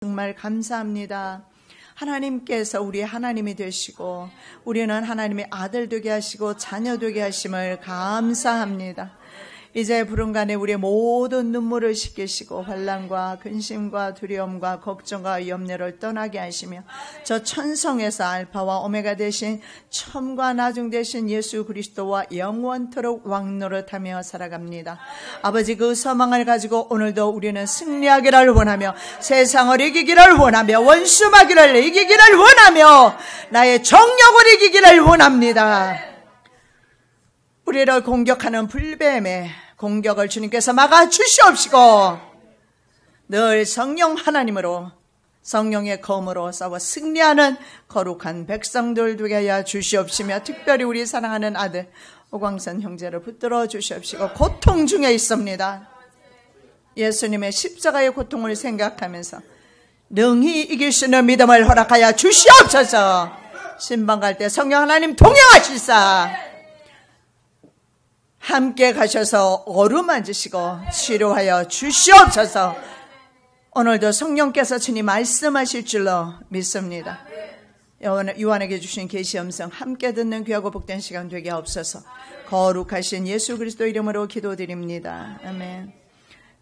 정말 감사합니다. 하나님께서 우리의 하나님이 되시고 우리는 하나님의 아들 되게 하시고 자녀 되게 하심을 감사합니다. 이제 부름간에 우리의 모든 눈물을 씻기시고 환난과 근심과 두려움과 걱정과 염려를 떠나게 하시며 저 천성에서 알파와 오메가 되신 처음과 나중 되신 예수 그리스도와 영원토록 왕노릇하며 살아갑니다. 아버지, 그 소망을 가지고 오늘도 우리는 승리하기를 원하며 세상을 이기기를 원하며 원수마귀를 이기기를 원하며 나의 정욕을 이기기를 원합니다. 우리를 공격하는 불뱀의 공격을 주님께서 막아 주시옵시고 늘 성령 하나님으로 성령의 검으로 싸워 승리하는 거룩한 백성들 되게 하여 주시옵시며 특별히 우리 사랑하는 아들 오광선 형제를 붙들어 주시옵시고 고통 중에 있습니다. 예수님의 십자가의 고통을 생각하면서 능히 이길 수 있는 믿음을 허락하여 주시옵소서. 신방 갈 때 성령 하나님 동행하시사 함께 가셔서 어루만지시고 치료하여 주시옵소서. 오늘도 성령께서 주님 말씀하실 줄로 믿습니다. 요한에게 주신 계시 음성 함께 듣는 귀하고 복된 시간 되게 하옵소서. 거룩하신 예수 그리스도 이름으로 기도드립니다. 아멘.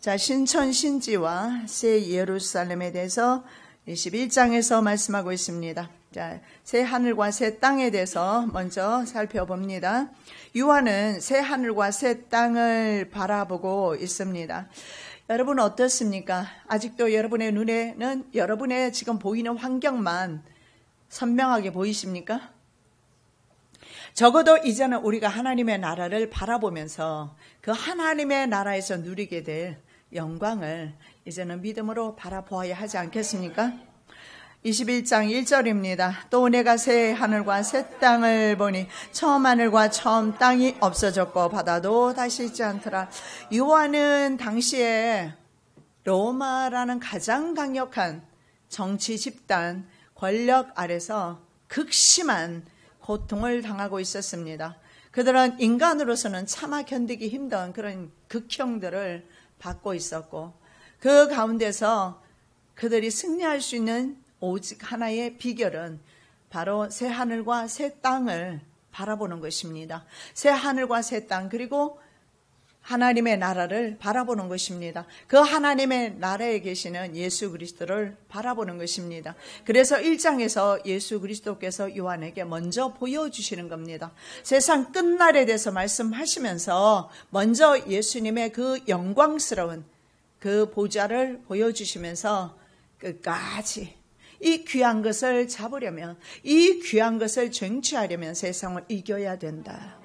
자, 신천 신지와 새 예루살렘에 대해서 21장에서 말씀하고 있습니다. 자, 새 하늘과 새 땅에 대해서 먼저 살펴봅니다. 요한은 새 하늘과 새 땅을 바라보고 있습니다. 여러분 어떻습니까? 아직도 여러분의 눈에는 여러분의 지금 보이는 환경만 선명하게 보이십니까? 적어도 이제는 우리가 하나님의 나라를 바라보면서 그 하나님의 나라에서 누리게 될 영광을 이제는 믿음으로 바라보아야 하지 않겠습니까? 21장 1절입니다. 또 내가 새 하늘과 새 땅을 보니 처음 하늘과 처음 땅이 없어졌고 바다도 다시 있지 않더라. 요한은 당시에 로마라는 가장 강력한 정치 집단 권력 아래서 극심한 고통을 당하고 있었습니다. 그들은 인간으로서는 차마 견디기 힘든 그런 극형들을 받고 있었고 그 가운데서 그들이 승리할 수 있는 오직 하나의 비결은 바로 새 하늘과 새 땅을 바라보는 것입니다. 새 하늘과 새 땅 그리고 하나님의 나라를 바라보는 것입니다. 그 하나님의 나라에 계시는 예수 그리스도를 바라보는 것입니다. 그래서 1장에서 예수 그리스도께서 요한에게 먼저 보여주시는 겁니다. 세상 끝날에 대해서 말씀하시면서 먼저 예수님의 그 영광스러운 그 보좌를 보여주시면서 끝까지 이 귀한 것을 잡으려면, 이 귀한 것을 쟁취하려면 세상을 이겨야 된다.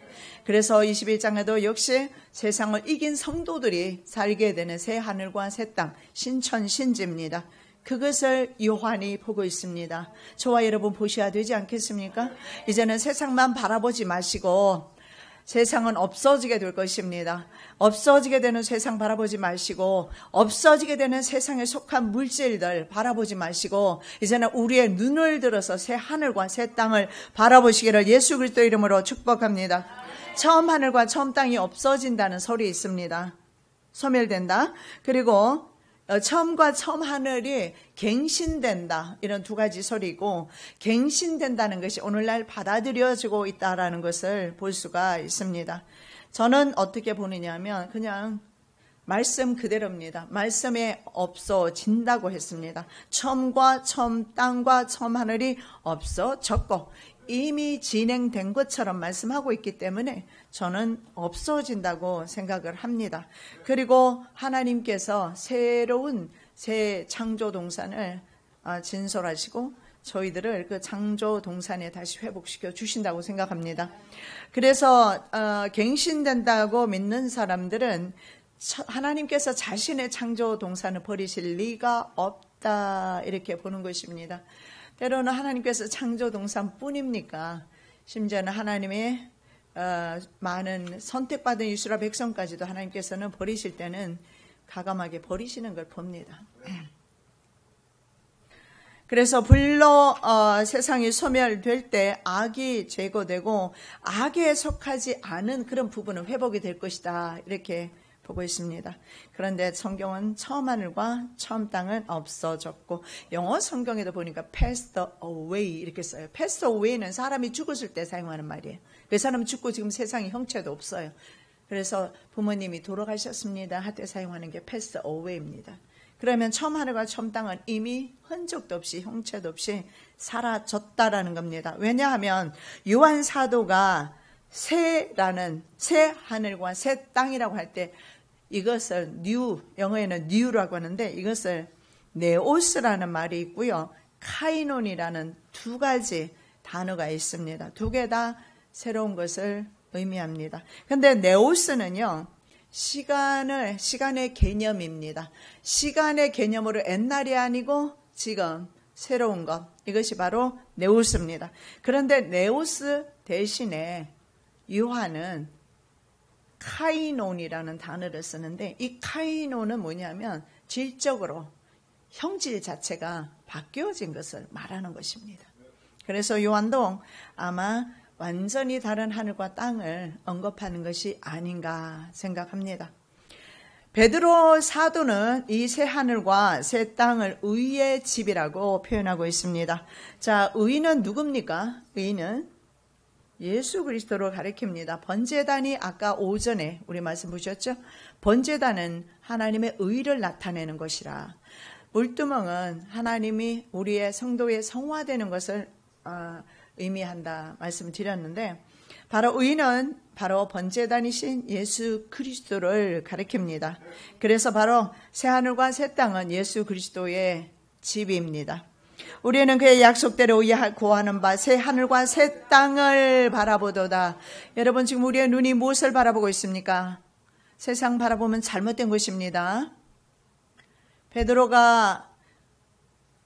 그래서 21장에도 역시 세상을 이긴 성도들이 살게 되는 새 하늘과 새 땅, 신천신지입니다. 그것을 요한이 보고 있습니다. 저와 여러분 보셔야 되지 않겠습니까? 이제는 세상만 바라보지 마시고 세상은 없어지게 될 것입니다. 없어지게 되는 세상 바라보지 마시고 없어지게 되는 세상에 속한 물질들 바라보지 마시고 이제는 우리의 눈을 들어서 새 하늘과 새 땅을 바라보시기를 예수 그리스도 이름으로 축복합니다. 처음 하늘과 처음 땅이 없어진다는 설이 있습니다. 소멸된다. 그리고 처음과 처음 하늘이 갱신된다. 이런 두 가지 설이고 갱신된다는 것이 오늘날 받아들여지고 있다는 것을 볼 수가 있습니다. 저는 어떻게 보느냐 하면 그냥 말씀 그대로입니다. 말씀에 없어진다고 했습니다. 처음과 처음 땅과 처음 하늘이 없어졌고 이미 진행된 것처럼 말씀하고 있기 때문에 저는 없어진다고 생각을 합니다. 그리고 하나님께서 새로운 새 창조 동산을 진설하시고 저희들을 그 창조 동산에 다시 회복시켜 주신다고 생각합니다. 그래서 갱신된다고 믿는 사람들은 하나님께서 자신의 창조 동산을 버리실 리가 없다 이렇게 보는 것입니다. 때로는 하나님께서 창조 동산뿐입니까? 심지어는 하나님의 많은 선택받은 이스라엘 백성까지도 하나님께서는 버리실 때는 가감하게 버리시는 걸 봅니다. 그래서 불로 세상이 소멸될 때 악이 제거되고 악에 속하지 않은 그런 부분은 회복이 될 것이다 이렇게 보고 있습니다. 그런데 성경은 처음 하늘과 처음 땅은 없어졌고, 영어 성경에도 보니까 passed away 이렇게 써요. passed away는 사람이 죽었을 때 사용하는 말이에요. 그 사람 죽고 지금 세상에 형체도 없어요. 그래서 부모님이 돌아가셨습니다 할 때 사용하는 게 passed away입니다. 그러면 처음 하늘과 처음 땅은 이미 흔적도 없이 형체도 없이 사라졌다라는 겁니다. 왜냐하면 요한 사도가 새 하늘과 새 땅이라고 할 때 이것을 new, 영어에는 new라고 하는데 이것을 네오스라는 말이 있고요. 카이논이라는 두 가지 단어가 있습니다. 두 개 다 새로운 것을 의미합니다. 근데 네오스는요, 시간의 개념입니다. 시간의 개념으로 옛날이 아니고 지금 새로운 것, 이것이 바로 네오스입니다. 그런데 네오스 대신에 요한은 카이논이라는 단어를 쓰는데, 이 카이논은 뭐냐면 질적으로 형질 자체가 바뀌어진 것을 말하는 것입니다. 그래서 요한도 아마 완전히 다른 하늘과 땅을 언급하는 것이 아닌가 생각합니다. 베드로 사도는 이 새 하늘과 새 땅을 의의 집이라고 표현하고 있습니다. 자, 의는 누굽니까? 의는 예수 그리스도를 가리킵니다. 번제단이 아까 오전에 우리 말씀 보셨죠? 번제단은 하나님의 의를 나타내는 것이라, 물두멍은 하나님이 우리의 성도의 성화되는 것을 의미한다 말씀드렸는데, 바로 의는 바로 번제단이신 예수 그리스도를 가리킵니다. 그래서 바로 새하늘과 새 땅은 예수 그리스도의 집입니다. 우리는 그의 약속대로 구하는 바 새 하늘과 새 땅을 바라보도다. 여러분, 지금 우리의 눈이 무엇을 바라보고 있습니까? 세상 바라보면 잘못된 것입니다. 베드로가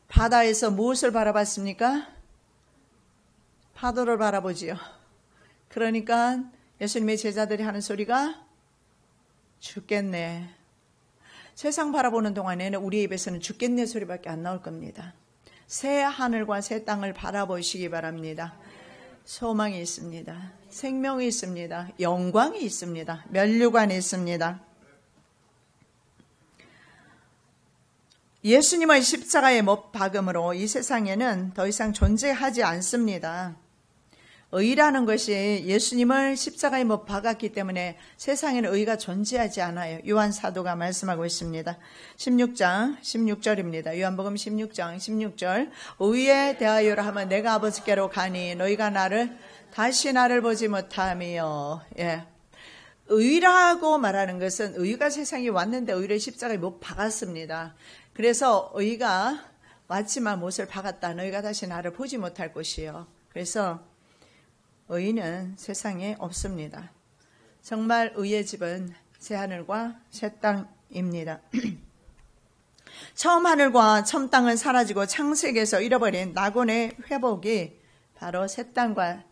바다에서 무엇을 바라봤습니까? 파도를 바라보지요. 그러니까 예수님의 제자들이 하는 소리가 죽겠네. 세상 바라보는 동안에는 우리 입에서는 죽겠네 소리밖에 안 나올 겁니다. 새 하늘과 새 땅을 바라보시기 바랍니다. 소망이 있습니다. 생명이 있습니다. 영광이 있습니다. 면류관이 있습니다. 예수님의 십자가의 못 박음으로 이 세상에는 더 이상 존재하지 않습니다. 의라는 것이 예수님을 십자가에 못 박았기 때문에 세상에는 의가 존재하지 않아요. 요한 사도가 말씀하고 있습니다. 16장 16절입니다. 요한복음 16장 16절. 의에 대하여라 하면 내가 아버지께로 가니 너희가 다시 나를 보지 못하며. 예. 의라고 말하는 것은 의가 세상에 왔는데 의를 십자가에 못 박았습니다. 그래서 의가 왔지만 못을 박았다. 너희가 다시 나를 보지 못할 것이요. 그래서 의는 세상에 없습니다. 정말 의의 집은 새 하늘과 새 땅입니다. 처음 하늘과 처음 땅은 사라지고 창세기에서 잃어버린 낙원의 회복이 바로 새 땅과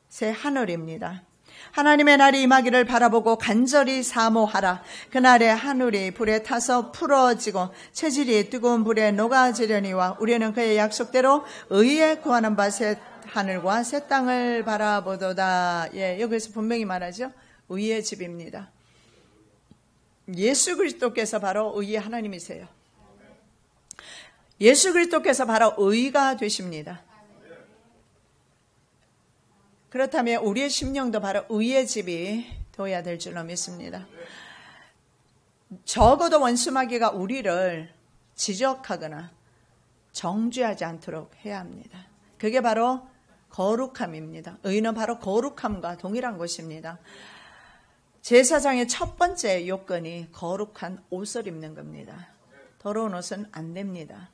새 하늘입니다. 하나님의 날이 임하기를 바라보고 간절히 사모하라. 그날에 하늘이 불에 타서 풀어지고 체질이 뜨거운 불에 녹아지려니와 우리는 그의 약속대로 의에 구하는 바 새 하늘과 새 땅을 바라보도다. 예, 여기서 분명히 말하죠. 의의 집입니다. 예수 그리스도께서 바로 의의 하나님이세요. 예수 그리스도께서 바로 의가 되십니다. 그렇다면 우리의 심령도 바로 의의 집이 되어야 될 줄로 믿습니다. 적어도 원수마귀가 우리를 지적하거나 정죄하지 않도록 해야 합니다. 그게 바로 거룩함입니다. 의는 바로 거룩함과 동일한 것입니다. 제사장의 첫 번째 요건이 거룩한 옷을 입는 겁니다. 더러운 옷은 안 됩니다.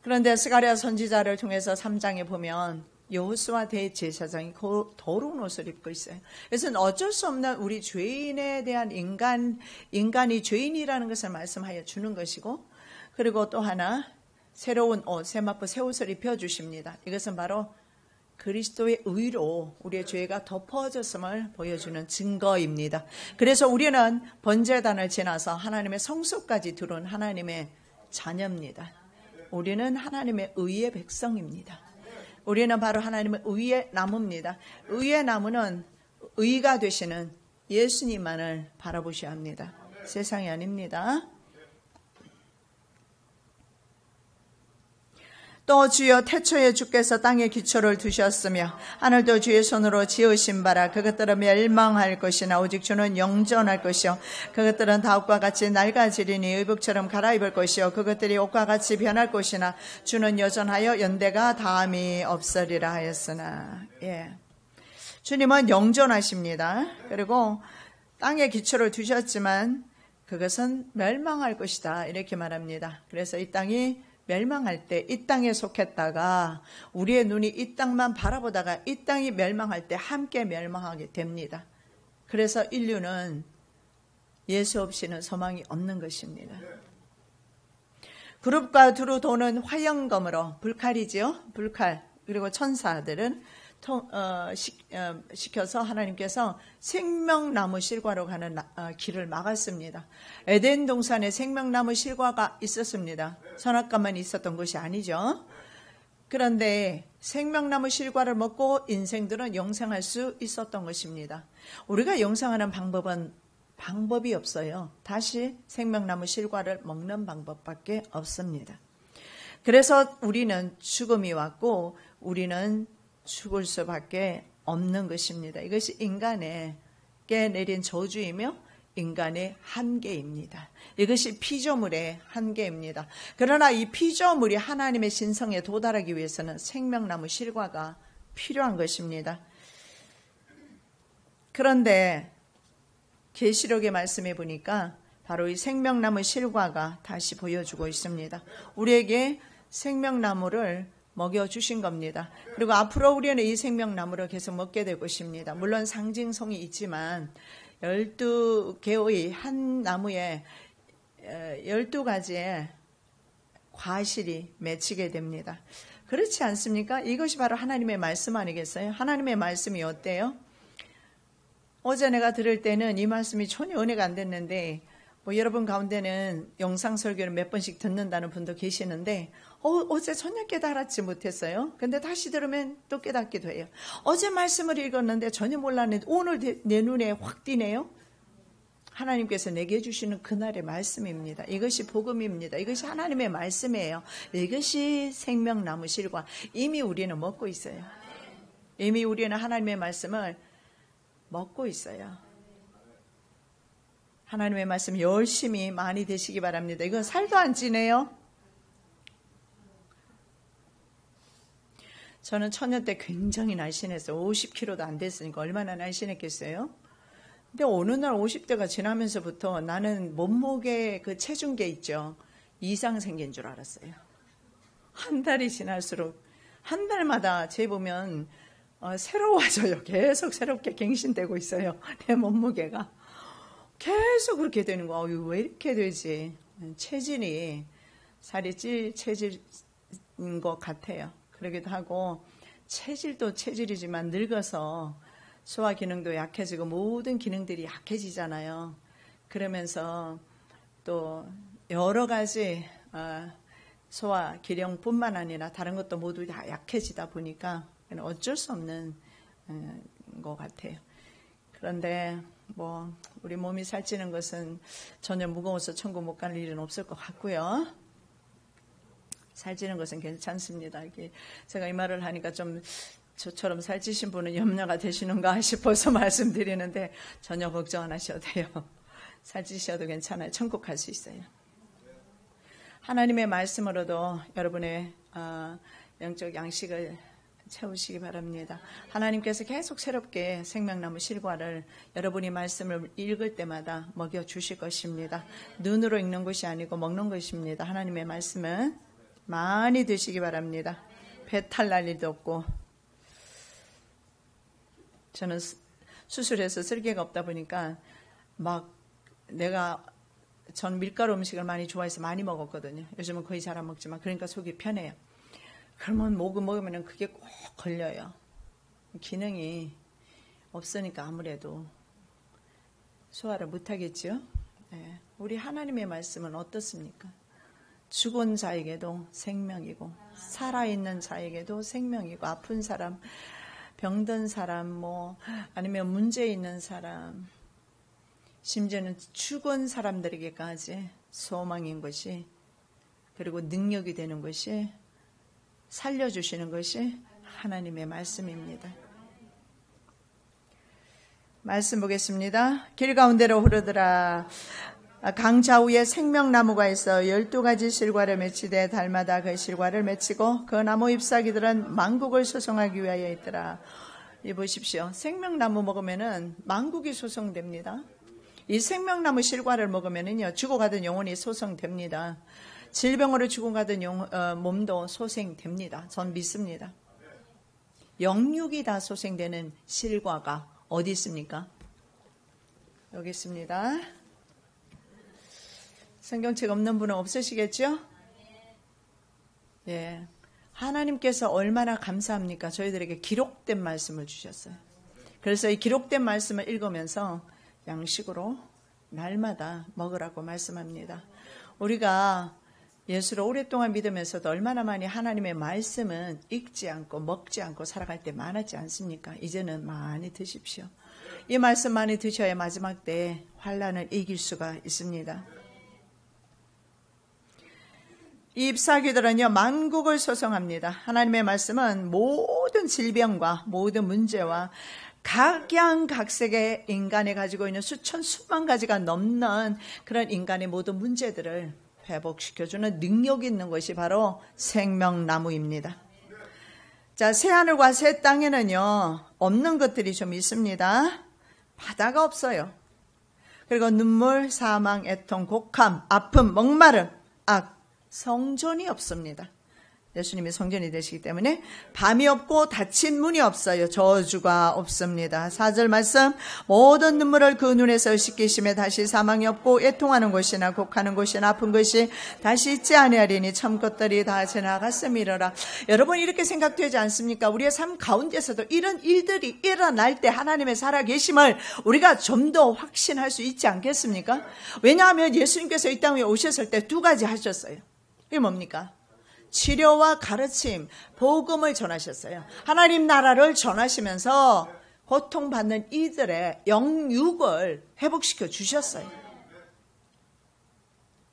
그런데 스가랴 선지자를 통해서 3장에 보면 여호수아 대제사장이 더러운 옷을 입고 있어요. 그래서 어쩔 수 없는 우리 죄인에 대한 인간이 죄인이라는 것을 말씀하여 주는 것이고, 그리고 또 하나 새로운 옷, 세마포 새 옷을 입혀주십니다. 이것은 바로 그리스도의 의로 우리의 죄가 덮어졌음을 보여주는 증거입니다. 그래서 우리는 번제단을 지나서 하나님의 성소까지 들어온 하나님의 자녀입니다. 우리는 하나님의 의의 백성입니다. 우리는 바로 하나님의 의의 나무입니다. 의의 나무는 의가 되시는 예수님만을 바라보셔야 합니다. 세상이 아닙니다. 또 주여 태초에 주께서 땅에 기초를 두셨으며 하늘도 주의 손으로 지으신 바라. 그것들은 멸망할 것이나 오직 주는 영존할 것이요 그것들은 다 옷과 같이 낡아지리니 의복처럼 갈아입을 것이요 그것들이 옷과 같이 변할 것이나 주는 여전하여 연대가 다함이 없으리라 하였으나. 주님은 영존하십니다. 그리고 땅에 기초를 두셨지만 그것은 멸망할 것이다 이렇게 말합니다. 그래서 이 땅이 멸망할 때 이 땅에 속했다가 우리의 눈이 이 땅만 바라보다가 이 땅이 멸망할 때 함께 멸망하게 됩니다. 그래서 인류는 예수 없이는 소망이 없는 것입니다. 그룹과 두루 도는 화영검으로 불칼이지요. 불칼. 그리고 천사들은 시켜서 하나님께서 생명나무 실과로 가는 길을 막았습니다. 에덴 동산에 생명나무 실과가 있었습니다. 선악과만 있었던 것이 아니죠. 그런데 생명나무 실과를 먹고 인생들은 영생할 수 있었던 것입니다. 우리가 영생하는 방법이 없어요. 다시 생명나무 실과를 먹는 방법밖에 없습니다. 그래서 우리는 죽음이 왔고 우리는 죽을 수밖에 없는 것입니다. 이것이 인간에게 내린 저주이며 인간의 한계입니다. 이것이 피조물의 한계입니다. 그러나 이 피조물이 하나님의 신성에 도달하기 위해서는 생명나무 실과가 필요한 것입니다. 그런데 계시록의 말씀에 보니까 바로 이 생명나무 실과가 다시 보여주고 있습니다. 우리에게 생명나무를 먹여주신 겁니다. 그리고 앞으로 우리는 이 생명나무를 계속 먹게 될 것입니다. 물론 상징성이 있지만 12개의 한 나무에 12가지의 과실이 맺히게 됩니다. 그렇지 않습니까? 이것이 바로 하나님의 말씀 아니겠어요? 하나님의 말씀이 어때요? 어제 내가 들을 때는 이 말씀이 전혀 은혜가 안 됐는데 여러분 가운데는 영상 설교를 몇 번씩 듣는다는 분도 계시는데 어제 전혀 깨달았지 못했어요. 근데 다시 들으면 또 깨닫기도 해요. 어제 말씀을 읽었는데 전혀 몰랐는데 오늘 내 눈에 확 띄네요. 하나님께서 내게 주시는 그날의 말씀입니다. 이것이 복음입니다. 이것이 하나님의 말씀이에요. 이것이 생명나무 실과. 이미 우리는 먹고 있어요. 이미 우리는 하나님의 말씀을 먹고 있어요. 하나님의 말씀 열심히 많이 드시기 바랍니다. 이건 살도 안 찌네요. 저는 처녀 때 굉장히 날씬했어요. 50kg도 안 됐으니까 얼마나 날씬했겠어요. 근데 어느 날 50대가 지나면서부터 나는 몸무게 그 체중계 있죠. 이상 생긴 줄 알았어요. 한 달이 지날수록 한 달마다 재보면 새로워져요. 계속 새롭게 갱신되고 있어요. 내 몸무게가. 계속 그렇게 되는 거야. 왜 이렇게 되지? 체질이 살이 찔 체질인 것 같아요. 그러기도 하고 체질도 체질이지만 늙어서 소화 기능도 약해지고 모든 기능들이 약해지잖아요. 그러면서 또 여러 가지 소화 기능뿐만 아니라 다른 것도 모두 다 약해지다 보니까 어쩔 수 없는 것 같아요. 그런데 우리 몸이 살찌는 것은 전혀 무거워서 천국 못 갈 일은 없을 것 같고요. 살찌는 것은 괜찮습니다. 제가 이 말을 하니까 좀 저처럼 살찌신 분은 염려가 되시는가 싶어서 말씀드리는데 전혀 걱정 안 하셔도 돼요. 살찌셔도 괜찮아요. 천국 갈 수 있어요. 하나님의 말씀으로도 여러분의 영적 양식을 채우시기 바랍니다. 하나님께서 계속 새롭게 생명나무 실과를 여러분이 말씀을 읽을 때마다 먹여주실 것입니다. 눈으로 읽는 것이 아니고 먹는 것입니다. 하나님의 말씀은 많이 드시기 바랍니다. 배탈 날 일도 없고. 저는 수술해서 쓸개가 없다 보니까 전 밀가루 음식을 많이 좋아해서 많이 먹었거든요. 요즘은 거의 잘 안 먹지만 그러니까 속이 편해요. 그러면 먹으면 그게 꼭 걸려요. 기능이 없으니까 아무래도 소화를 못하겠죠. 네. 우리 하나님의 말씀은 어떻습니까? 죽은 자에게도 생명이고 살아있는 자에게도 생명이고 아픈 사람, 병든 사람, 아니면 문제 있는 사람, 심지어는 죽은 사람들에게까지 소망인 것이, 그리고 능력이 되는 것이, 살려주시는 것이 하나님의 말씀입니다. 말씀 보겠습니다. 길 가운데로 흐르더라. 강 좌우에 생명나무가 있어 12가지 실과를 맺히되 달마다 그 실과를 맺히고 그 나무 잎사귀들은 만국을 소송하기 위하여 있더라. 이 보십시오. 생명나무 먹으면은 만국이 소송됩니다. 이 생명나무 실과를 먹으면은요, 죽어가던 영혼이 소송됩니다. 질병으로 죽어가던 몸도 소생됩니다. 전 믿습니다. 영육이 다 소생되는 실과가 어디 있습니까? 여기 있습니다. 성경책 없는 분은 없으시겠죠? 예. 하나님께서 얼마나 감사합니까? 저희들에게 기록된 말씀을 주셨어요. 그래서 이 기록된 말씀을 읽으면서 양식으로 날마다 먹으라고 말씀합니다. 우리가 예수를 오랫동안 믿으면서도 얼마나 많이 하나님의 말씀은 읽지 않고 먹지 않고 살아갈 때 많았지 않습니까? 이제는 많이 드십시오. 이 말씀 많이 드셔야 마지막 때 환난을 이길 수가 있습니다. 이 잎사귀들은요, 만국을 소송합니다. 하나님의 말씀은 모든 질병과 모든 문제와 각양각색의 인간이 가지고 있는 수천 수만 가지가 넘는 그런 인간의 모든 문제들을 회복시켜주는 능력이 있는 것이 바로 생명나무입니다. 자, 새하늘과 새 땅에는요, 없는 것들이 좀 있습니다. 바다가 없어요. 그리고 눈물, 사망, 애통, 곡함, 아픔, 목마름, 악, 성전이 없습니다. 예수님이 성전이 되시기 때문에 밤이 없고 닫힌 문이 없어요. 저주가 없습니다. 4절 말씀, 모든 눈물을 그 눈에서 씻기심에 다시 사망이 없고 애통하는 곳이나 곡하는 곳이나 아픈 것이 다시 있지 아니하리니 참 것들이 다 지나갔음이로라. 여러분, 이렇게 생각되지 않습니까? 우리의 삶 가운데서도 이런 일들이 일어날 때 하나님의 살아계심을 우리가 좀 더 확신할 수 있지 않겠습니까? 왜냐하면 예수님께서 이 땅에 오셨을 때 두 가지 하셨어요. 이게 뭡니까? 치료와 가르침, 복음을 전하셨어요. 하나님 나라를 전하시면서 고통받는 이들의 영육을 회복시켜 주셨어요.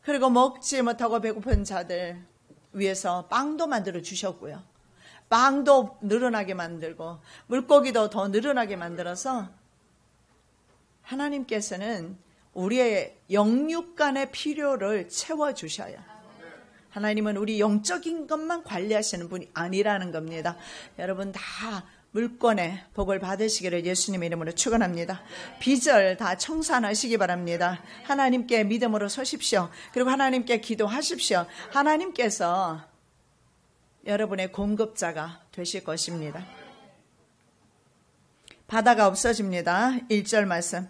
그리고 먹지 못하고 배고픈 자들 위해서 빵도 만들어 주셨고요. 빵도 늘어나게 만들고 물고기도 더 늘어나게 만들어서 하나님께서는 우리의 영육 간의 필요를 채워주셔요. 하나님은 우리 영적인 것만 관리하시는 분이 아니라는 겁니다. 여러분 다 물권의 복을 받으시기를 예수님의 이름으로 축원합니다. 빚을 다 청산하시기 바랍니다. 하나님께 믿음으로 서십시오. 그리고 하나님께 기도하십시오. 하나님께서 여러분의 공급자가 되실 것입니다. 바다가 없어집니다. 1절 말씀.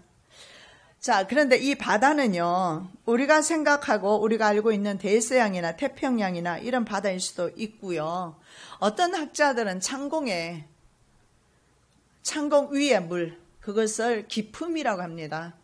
자, 그런데 이 바다는요, 우리가 생각하고 우리가 알고 있는 대서양이나 태평양이나 이런 바다일 수도 있고요. 어떤 학자들은 창공 위의 물, 그것을 기품이라고 합니다.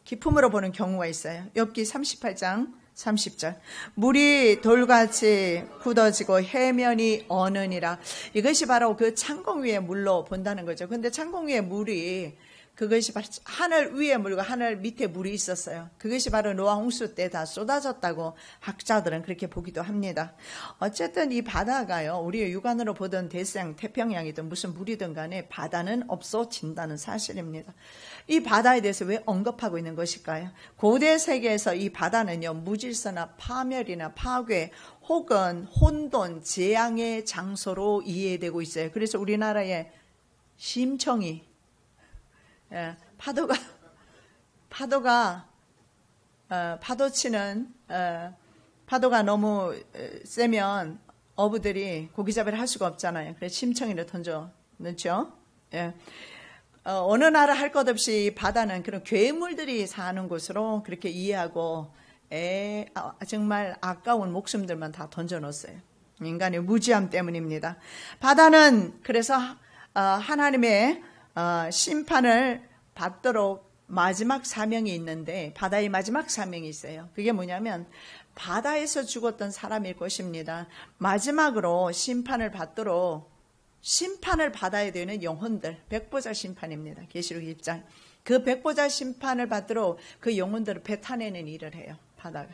기품으로 보는 경우가 있어요. 욥기 38장 30절. 물이 돌같이 굳어지고 해면이 어느니라. 이것이 바로 그 창공 위의 물로 본다는 거죠. 근데 창공 위의 물이 그것이 바로 하늘 위에 물과 하늘 밑에 물이 있었어요. 그것이 바로 노아 홍수 때 다 쏟아졌다고 학자들은 그렇게 보기도 합니다. 어쨌든 이 바다가요, 우리의 육안으로 보던 대서양, 태평양이든 무슨 물이든 간에 바다는 없어진다는 사실입니다. 이 바다에 대해서 왜 언급하고 있는 것일까요? 고대 세계에서 이 바다는요, 무질서나 파멸이나 파괴 혹은 혼돈, 재앙의 장소로 이해되고 있어요. 그래서 우리나라의 심청이 파도가 너무 세면 어부들이 고기잡이를 할 수가 없잖아요. 그래서 심청이를 던져 넣죠. 예. 어느 나라 할 것 없이 바다는 그런 괴물들이 사는 곳으로 그렇게 이해하고 정말 아까운 목숨들만 다 던져 넣었어요. 인간의 무지함 때문입니다. 바다는 그래서 하나님의 심판을 받도록 마지막 사명이 있는데, 바다의 마지막 사명이 있어요. 그게 뭐냐면 바다에서 죽었던 사람일 것입니다. 마지막으로 심판을 받도록 심판을 받아야 되는 영혼들, 백보자 심판입니다. 계시록 1장 그 백보자 심판을 받도록 그 영혼들을 뱉어내는 일을 해요. 바다가.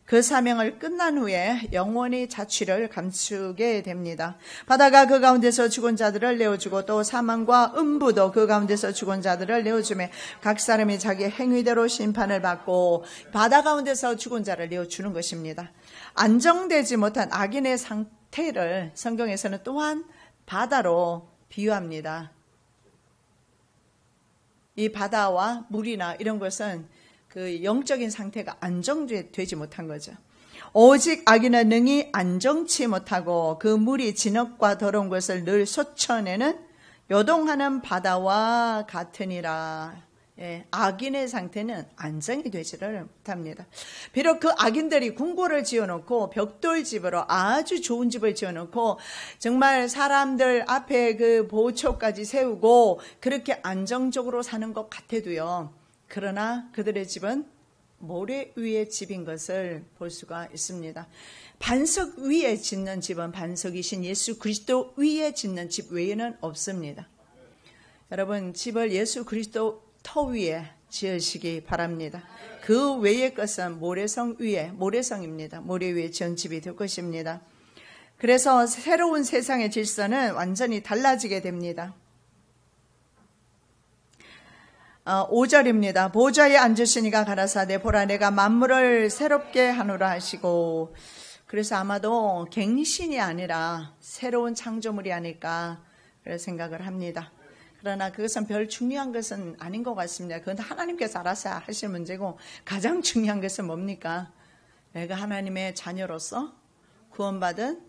그 사명을 끝난 후에 영원히 자취를 감추게 됩니다. 바다가 그 가운데서 죽은 자들을 내어주고 또 사망과 음부도 그 가운데서 죽은 자들을 내어주며 각 사람이 자기 행위대로 심판을 받고 바다 가운데서 죽은 자를 내어주는 것입니다. 안정되지 못한 악인의 상태를 성경에서는 또한 바다로 비유합니다. 이 바다와 물이나 이런 것은 그 영적인 상태가 안정되지 못한 거죠. 오직 악인은 능히 안정치 못하고 그 물이 진흙과 더러운 것을 늘 쏟쳐내는 요동하는 바다와 같으니라. 예, 악인의 상태는 안정이 되지를 못합니다. 비록 그 악인들이 궁궐을 지어놓고 벽돌집으로 아주 좋은 집을 지어놓고 정말 사람들 앞에 그 보초까지 세우고 그렇게 안정적으로 사는 것 같아도요. 그러나 그들의 집은 모래 위에 집인 것을 볼 수가 있습니다. 반석 위에 짓는 집은 반석이신 예수 그리스도 위에 짓는 집 외에는 없습니다. 여러분, 집을 예수 그리스도 터 위에 지으시기 바랍니다. 그 외의 것은 모래성 위에, 모래성입니다. 모래 위에 지은 집이 될 것입니다. 그래서 새로운 세상의 질서는 완전히 달라지게 됩니다. 5절입니다. 보좌에 앉으시니가 가라사대 보라 내가 만물을 새롭게 하노라 하시고, 그래서 아마도 갱신이 아니라 새로운 창조물이 아닐까 그런 생각을 합니다. 그러나 그것은 별 중요한 것은 아닌 것 같습니다. 그건 하나님께서 알아서 하실 문제고, 가장 중요한 것은 뭡니까? 내가 하나님의 자녀로서 구원받은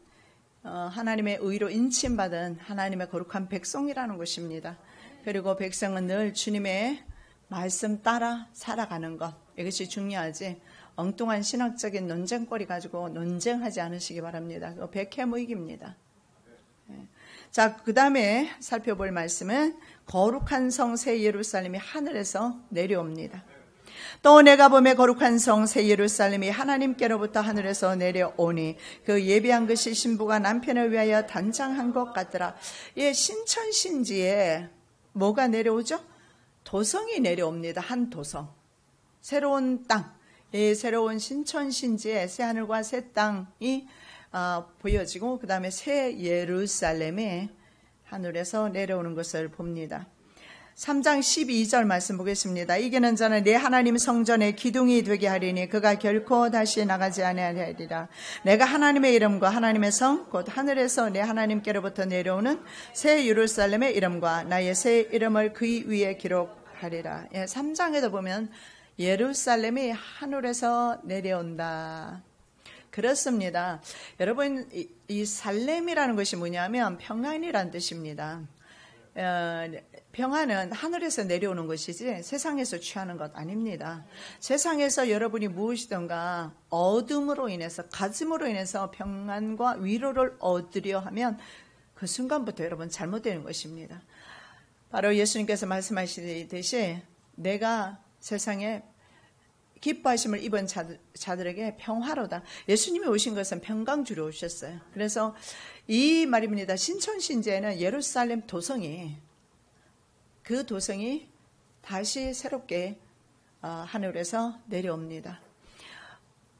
하나님의 의로 인침받은 하나님의 거룩한 백성이라는 것입니다. 그리고 백성은 늘 주님의 말씀 따라 살아가는 것, 이것이 중요하지 엉뚱한 신학적인 논쟁거리 가지고 논쟁하지 않으시기 바랍니다. 백해무익입니다. 자, 그 다음에 살펴볼 말씀은 거룩한 성 새 예루살렘이 하늘에서 내려옵니다. 또 내가 보매 거룩한 성 새 예루살렘이 하나님께로부터 하늘에서 내려오니 그 예비한 것이 신부가 남편을 위하여 단장한 것 같더라. 예, 신천신지에 뭐가 내려오죠? 도성이 내려옵니다. 한 도성. 새로운 땅. 이 새로운 신천신지에 새 하늘과 새 땅이 보여지고 그 다음에 새 예루살렘에 하늘에서 내려오는 것을 봅니다. 3장 12절 말씀 보겠습니다. 이기는 자는 내 하나님 성전의 기둥이 되게 하리니 그가 결코 다시 나가지 아니하리라. 내가 하나님의 이름과 하나님의 성 곧 하늘에서 내 하나님께로부터 내려오는 새 예루살렘의 이름과 나의 새 이름을 그 위에 기록하리라. 3장에도 보면 예루살렘이 하늘에서 내려온다. 그렇습니다. 여러분, 이 살렘이라는 것이 뭐냐면 평안이란 뜻입니다. 평안은 하늘에서 내려오는 것이지 세상에서 취하는 것 아닙니다. 세상에서 여러분이 무엇이든가 어둠으로 인해서, 가짐으로 인해서 평안과 위로를 얻으려 하면 그 순간부터 여러분 잘못되는 것입니다. 바로 예수님께서 말씀하시듯이 내가 세상에 기뻐하심을 입은 자들에게 평화로다. 예수님이 오신 것은 평강 주러 오셨어요. 그래서 이 말입니다. 신천신지에는 예루살렘 도성이, 그 도성이 다시 새롭게 하늘에서 내려옵니다.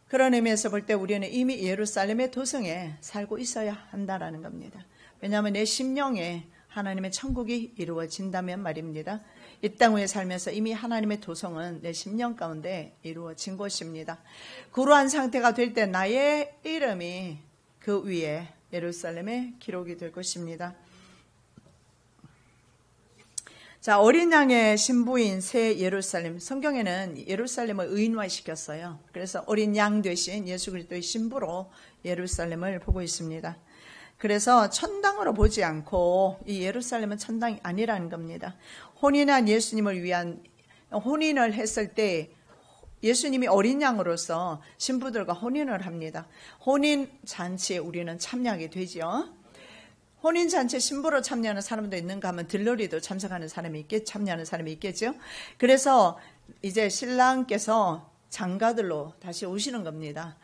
그런 의미에서 볼 때 우리는 이미 예루살렘의 도성에 살고 있어야 한다라는 겁니다. 왜냐하면 내 심령에 하나님의 천국이 이루어진다면 말입니다. 이 땅 위에 살면서 이미 하나님의 도성은 내 심령 가운데 이루어진 것입니다. 그러한 상태가 될 때 나의 이름이 그 위에 예루살렘에 기록이 될 것입니다. 자, 어린 양의 신부인 새 예루살렘, 성경에는 예루살렘을 의인화시켰어요. 그래서 어린 양 되신 예수 그리스도의 신부로 예루살렘을 보고 있습니다. 그래서 천당으로 보지 않고 이 예루살렘은 천당이 아니라는 겁니다. 혼인한 예수님을 위한, 혼인을 했을 때 예수님이 어린 양으로서 신부들과 혼인을 합니다. 혼인 잔치에 우리는 참여하게 되죠. 혼인 잔치에 신부로 참여하는 사람도 있는가 하면 들러리도 참여하는 사람이 있겠죠. 그래서 이제 신랑께서 장가들로 다시 오시는 겁니다.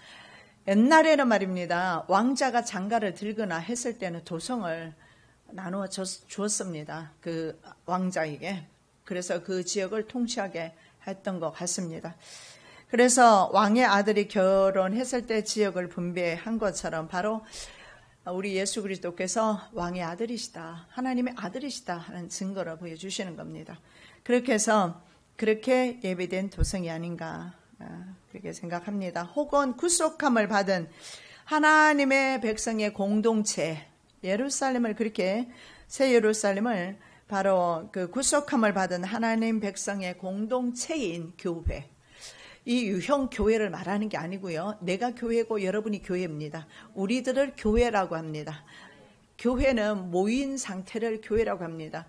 옛날에는 말입니다. 왕자가 장가를 들거나 했을 때는 도성을 나누어 주었습니다. 그 왕자에게. 그래서 그 지역을 통치하게 했던 것 같습니다. 그래서 왕의 아들이 결혼했을 때 지역을 분배한 것처럼 바로 우리 예수 그리스도께서 왕의 아들이시다, 하나님의 아들이시다 하는 증거를 보여주시는 겁니다. 그렇게 해서 그렇게 예비된 도성이 아닌가 그렇게 생각합니다. 혹은 구속함을 받은 하나님의 백성의 공동체, 예루살렘을 그렇게 새 예루살렘을 바로 그 구속함을 받은 하나님 백성의 공동체인 교회, 이 유형 교회를 말하는 게 아니고요. 내가 교회고 여러분이 교회입니다. 우리들을 교회라고 합니다. 교회는 모인 상태를 교회라고 합니다.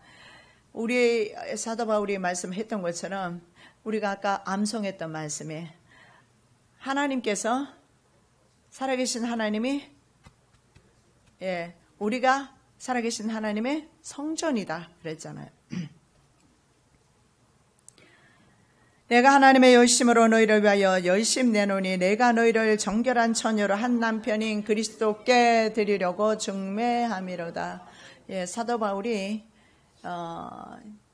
우리 사도 바울이 말씀했던 것처럼 우리가 아까 암송했던 말씀에 하나님께서 살아계신 하나님이 우리가 살아계신 하나님의 성전이다 그랬잖아요. 내가 하나님의 열심으로 너희를 위하여 열심 내노니 내가 너희를 정결한 처녀로 한 남편인 그리스도께 드리려고 중매함이로다. 사도 바울이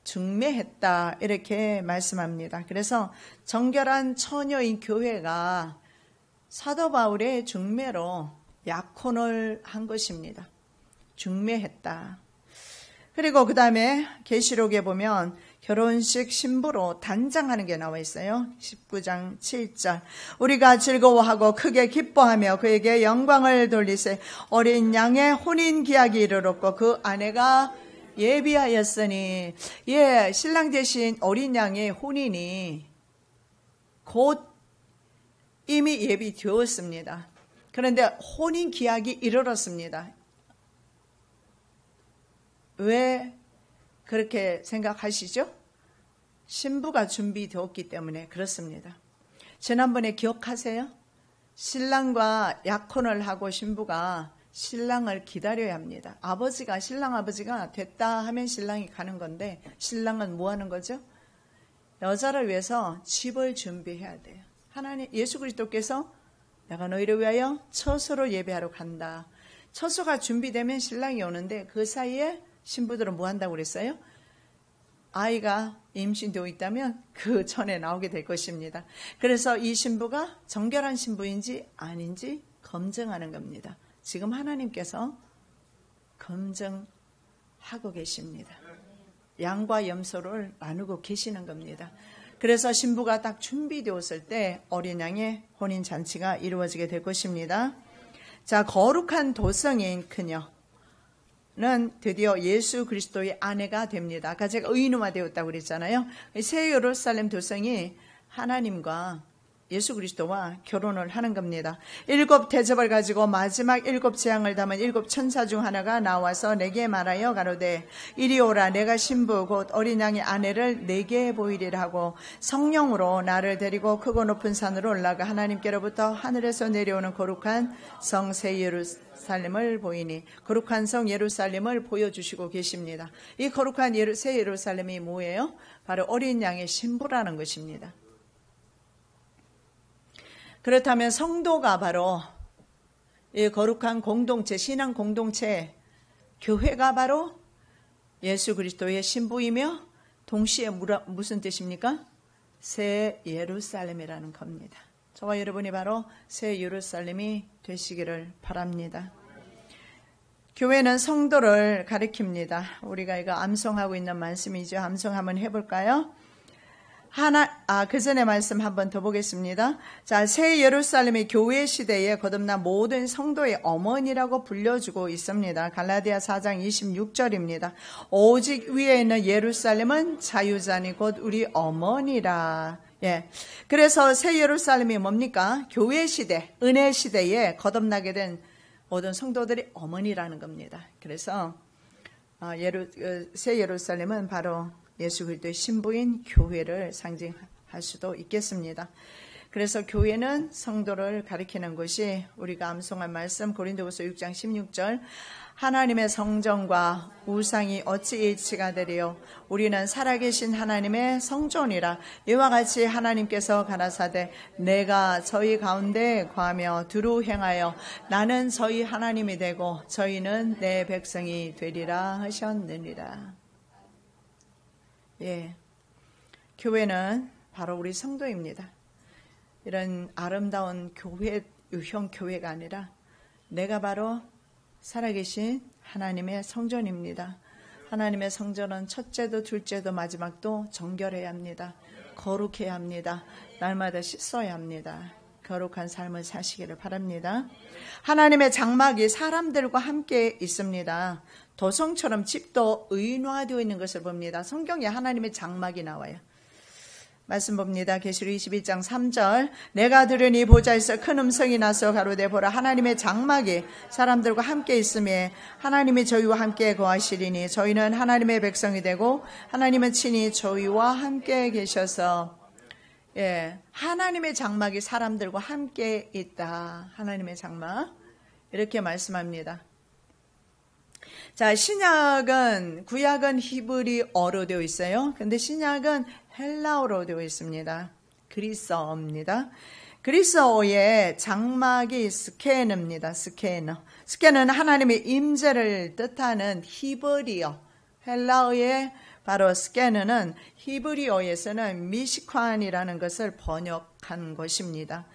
중매했다 이렇게 말씀합니다. 그래서 정결한 처녀인 교회가 사도 바울의 중매로 약혼을 한 것입니다. 중매했다. 그리고 그 다음에 계시록에 보면 결혼식 신부로 단장하는 게 나와 있어요. 19장 7절 우리가 즐거워하고 크게 기뻐하며 그에게 영광을 돌리세 어린 양의 혼인 기약이 이르렀고 그 아내가 예비하였으니 신랑 대신 어린 양의 혼인이 곧 이미 예비되었습니다. 그런데 혼인 기약이 이르렀습니다. 왜 그렇게 생각하시죠? 신부가 준비되었기 때문에 그렇습니다. 지난번에 기억하세요? 신랑과 약혼을 하고 신부가 신랑을 기다려야 합니다. 신랑 아버지가 됐다 하면 신랑이 가는 건데 신랑은 뭐 하는 거죠? 여자를 위해서 집을 준비해야 돼요. 하나님 예수 그리스도께서 내가 너희를 위하여 처소로 예배하러 간다. 처소가 준비되면 신랑이 오는데 그 사이에 신부들은 뭐 한다고 그랬어요? 아이가 임신되어 있다면 그 전에 나오게 될 것입니다. 그래서 이 신부가 정결한 신부인지 아닌지 검증하는 겁니다. 지금 하나님께서 검증하고 계십니다. 양과 염소를 나누고 계시는 겁니다. 그래서 신부가 딱 준비되었을 때 어린 양의 혼인잔치가 이루어지게 될 것입니다. 자, 거룩한 도성인 그녀 는 드디어 예수 그리스도의 아내가 됩니다. 아까 제가 의인화되었다고 그랬잖아요. 새 예루살렘 도성이 하나님과 예수 그리스도와 결혼을 하는 겁니다. 7 대접을 가지고 마지막 7 재앙을 담은 7 천사 중 하나가 나와서 내게 말하여 가로되 이리 오라 내가 신부 곧 어린 양의 아내를 내게 보이리라 하고 성령으로 나를 데리고 크고 높은 산으로 올라가 하나님께로부터 하늘에서 내려오는 거룩한 성 새 예루살렘을 보이니 거룩한 성 예루살렘을 보여주시고 계십니다. 이 거룩한 새 예루살렘이 뭐예요? 바로 어린 양의 신부라는 것입니다. 그렇다면 성도가 바로 이 거룩한 공동체, 신앙 공동체, 교회가 바로 예수 그리스도의 신부이며 동시에 무슨 뜻입니까? 새 예루살렘이라는 겁니다. 저와 여러분이 바로 새 예루살렘이 되시기를 바랍니다. 교회는 성도를 가리킵니다. 우리가 이거 암송하고 있는 말씀이죠. 암송 한번 해볼까요? 그 전에 말씀 한번 더 보겠습니다. 자, 새 예루살렘이 교회 시대에 거듭난 모든 성도의 어머니라고 불려주고 있습니다. 갈라디아 4장 26절입니다. 오직 위에 있는 예루살렘은 자유자니 곧 우리 어머니라. 그래서 새 예루살렘이 뭡니까? 교회 시대, 은혜 시대에 거듭나게 된 모든 성도들이 어머니라는 겁니다. 그래서 새 예루살렘은 바로 예수 그리스도의 신부인 교회를 상징할 수도 있겠습니다. 그래서 교회는 성도를 가리키는 것이 우리가 암송한 말씀 고린도후서 6장 16절 하나님의 성전과 우상이 어찌 일치가 되리요 우리는 살아계신 하나님의 성전이라 이와 같이 하나님께서 가라사대 내가 저희 가운데 거하며 두루 행하여 나는 저희 하나님이 되고 저희는 내 백성이 되리라 하셨느니라. 교회는 바로 우리 성도입니다. 이런 아름다운 교회, 유형 교회가 아니라 내가 바로 살아계신 하나님의 성전입니다. 하나님의 성전은 첫째도 둘째도 마지막도 정결해야 합니다. 거룩해야 합니다. 날마다 씻어야 합니다. 거룩한 삶을 사시기를 바랍니다. 하나님의 장막이 사람들과 함께 있습니다. 도성처럼 집도 의인화되어 있는 것을 봅니다. 성경에 하나님의 장막이 나와요. 말씀 봅니다. 계시록 21장 3절. 내가 들으니 보좌에서 큰 음성이 나서 가로되 보라 하나님의 장막이 사람들과 함께 있음에 하나님이 저희와 함께 거하시리니 저희는 하나님의 백성이 되고 하나님은 친히 저희와 함께 계셔서 하나님의 장막이 사람들과 함께 있다. 하나님의 장막 이렇게 말씀합니다. 자, 신약은 구약은 히브리어로 되어 있어요. 근데 신약은 헬라어로 되어 있습니다. 그리스어입니다. 그리스어의 장막이 스케너입니다. 스케너는 하나님의 임재를 뜻하는 히브리어. 헬라어의 바로 스케너는 히브리어에서는 미시칸이라는 것을 번역한 것입니다.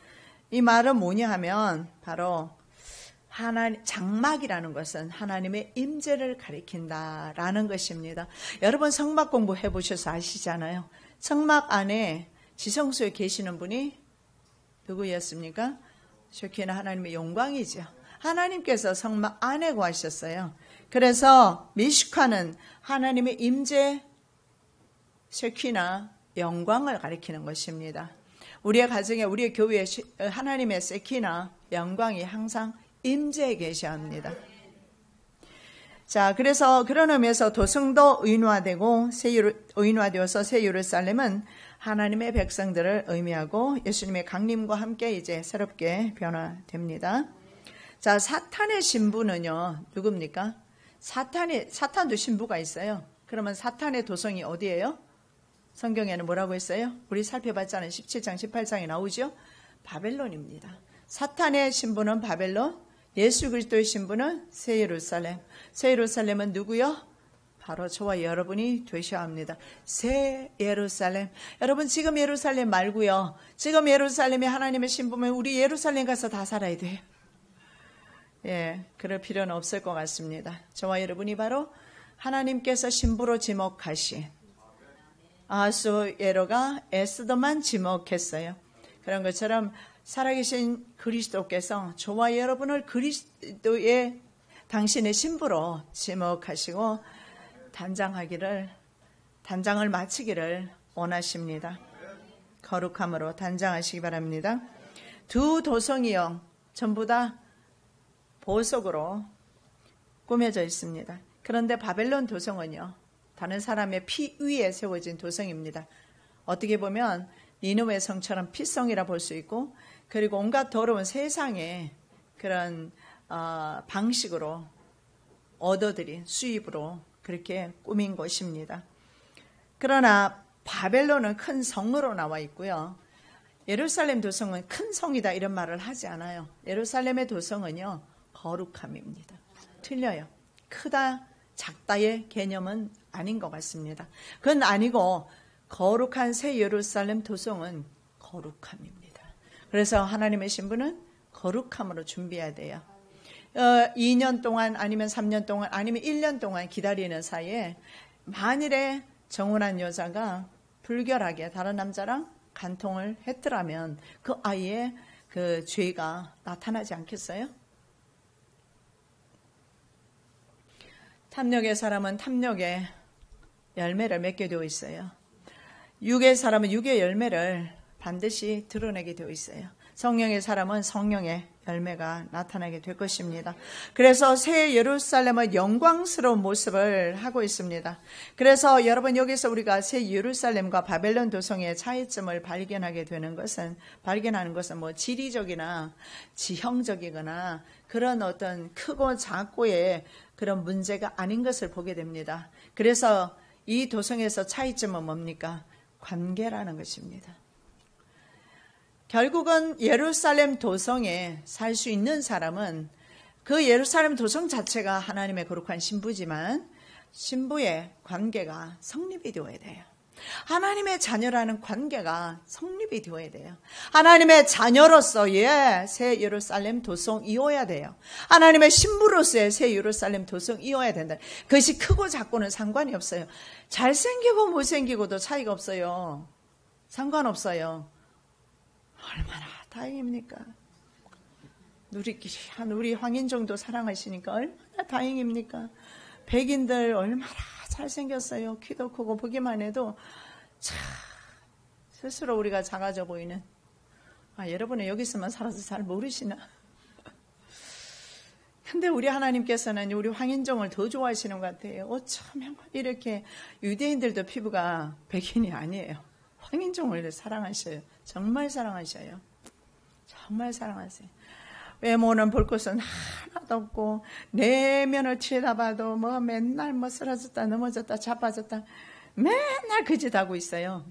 이 말은 뭐냐 하면 바로 장막이라는 것은 하나님의 임재를 가리킨다라는 것입니다. 여러분 성막 공부해 보셔서 아시잖아요. 성막 안에 지성소에 계시는 분이 누구였습니까? 쉐키나 하나님의 영광이죠. 하나님께서 성막 안에 거하셨어요. 그래서 미슈카는 하나님의 임재, 쉐키나 영광을 가리키는 것입니다. 우리의 가정에 우리의 교회에 하나님의 쉐키나 영광이 항상 임재에 계셔야 합니다. 자, 그래서 그런 의미에서 도성도 의인화되고 의인화되어서 새 예루살렘은 하나님의 백성들을 의미하고 예수님의 강림과 함께 이제 새롭게 변화됩니다. 자, 사탄의 신부는요, 누굽니까? 사탄도 신부가 있어요. 그러면 사탄의 도성이 어디예요? 성경에는 뭐라고 했어요? 우리 살펴봤잖아요. 17장, 18장에 나오죠? 바벨론입니다. 사탄의 신부는 바벨론, 예수 그리스도의 신부는 새 예루살렘. 새 예루살렘은 누구요? 바로 저와 여러분이 되셔야 합니다. 새 예루살렘. 여러분 지금 예루살렘 말고요. 지금 예루살렘이 하나님의 신부면 우리 예루살렘 가서 다 살아야 돼요. 그럴 필요는 없을 것 같습니다. 저와 여러분이 바로 하나님께서 신부로 지목하신 아하수에로가 에스더만 지목했어요. 그런 것처럼 살아계신 그리스도께서 저와 여러분을 그리스도의 당신의 신부로 지목하시고 단장을 마치기를 원하십니다. 거룩함으로 단장하시기 바랍니다. 두 도성이요 전부 다 보석으로 꾸며져 있습니다. 그런데 바벨론 도성은요 다른 사람의 피 위에 세워진 도성입니다. 어떻게 보면 니느웨 성처럼 피성이라 볼 수 있고 그리고 온갖 더러운 세상의 그런 방식으로 얻어들인 수입으로 그렇게 꾸민 것입니다. 그러나 바벨론은 큰 성으로 나와 있고요. 예루살렘 도성은 큰 성이다 이런 말을 하지 않아요. 예루살렘의 도성은요 거룩함입니다. 틀려요. 크다 작다의 개념은 아닌 것 같습니다. 그건 아니고 거룩한 새 예루살렘 도성은 거룩함입니다. 그래서 하나님의 신부는 거룩함으로 준비해야 돼요. 2년 동안 아니면 3년 동안 아니면 1년 동안 기다리는 사이에 만일에 정혼한 여자가 불결하게 다른 남자랑 간통을 했더라면 그 아이의 그 죄가 나타나지 않겠어요? 탐욕의 사람은 탐욕의 열매를 맺게 되어 있어요. 육의 사람은 육의 열매를 반드시 드러내게 되어 있어요. 성령의 사람은 성령의 열매가 나타나게 될 것입니다. 그래서 새 예루살렘은 영광스러운 모습을 하고 있습니다. 그래서 여러분 여기서 우리가 새 예루살렘과 바벨론 도성의 차이점을 발견하는 것은 뭐 지리적이나 지형적이거나 그런 어떤 크고 작고의 그런 문제가 아닌 것을 보게 됩니다. 그래서 이 도성에서 차이점은 뭡니까? 관계라는 것입니다. 결국은 예루살렘 도성에 살 수 있는 사람은 그 예루살렘 도성 자체가 하나님의 거룩한 신부지만 신부의 관계가 성립이 되어야 돼요. 하나님의 자녀라는 관계가 성립이 되어야 돼요. 하나님의 자녀로서의 새 예루살렘 도성이어야 돼요. 하나님의 신부로서의 새 예루살렘 도성이어야 된다. 그것이 크고 작고는 상관이 없어요. 잘생기고 못생기고도 차이가 없어요. 상관없어요. 얼마나 다행입니까? 누리끼리 한 우리 황인 정도 사랑하시니까 얼마나 다행입니까? 백인들 얼마나 잘생겼어요. 키도 크고 보기만 해도 참 스스로 우리가 작아져 보이는. 여러분은 여기서만 살아서 잘 모르시나? 근데 우리 하나님께서는 우리 황인종을 더 좋아하시는 것 같아요. 어쩌면 이렇게 유대인들도 피부가 백인이 아니에요. 황인종을 사랑하셔요. 정말 사랑하셔요. 정말 사랑하세요. 외모는 볼 것은 하나도 없고 내면을 쳐다봐도 뭐 맨날 뭐 쓰러졌다 넘어졌다 자빠졌다 맨날 그 짓 하고 있어요.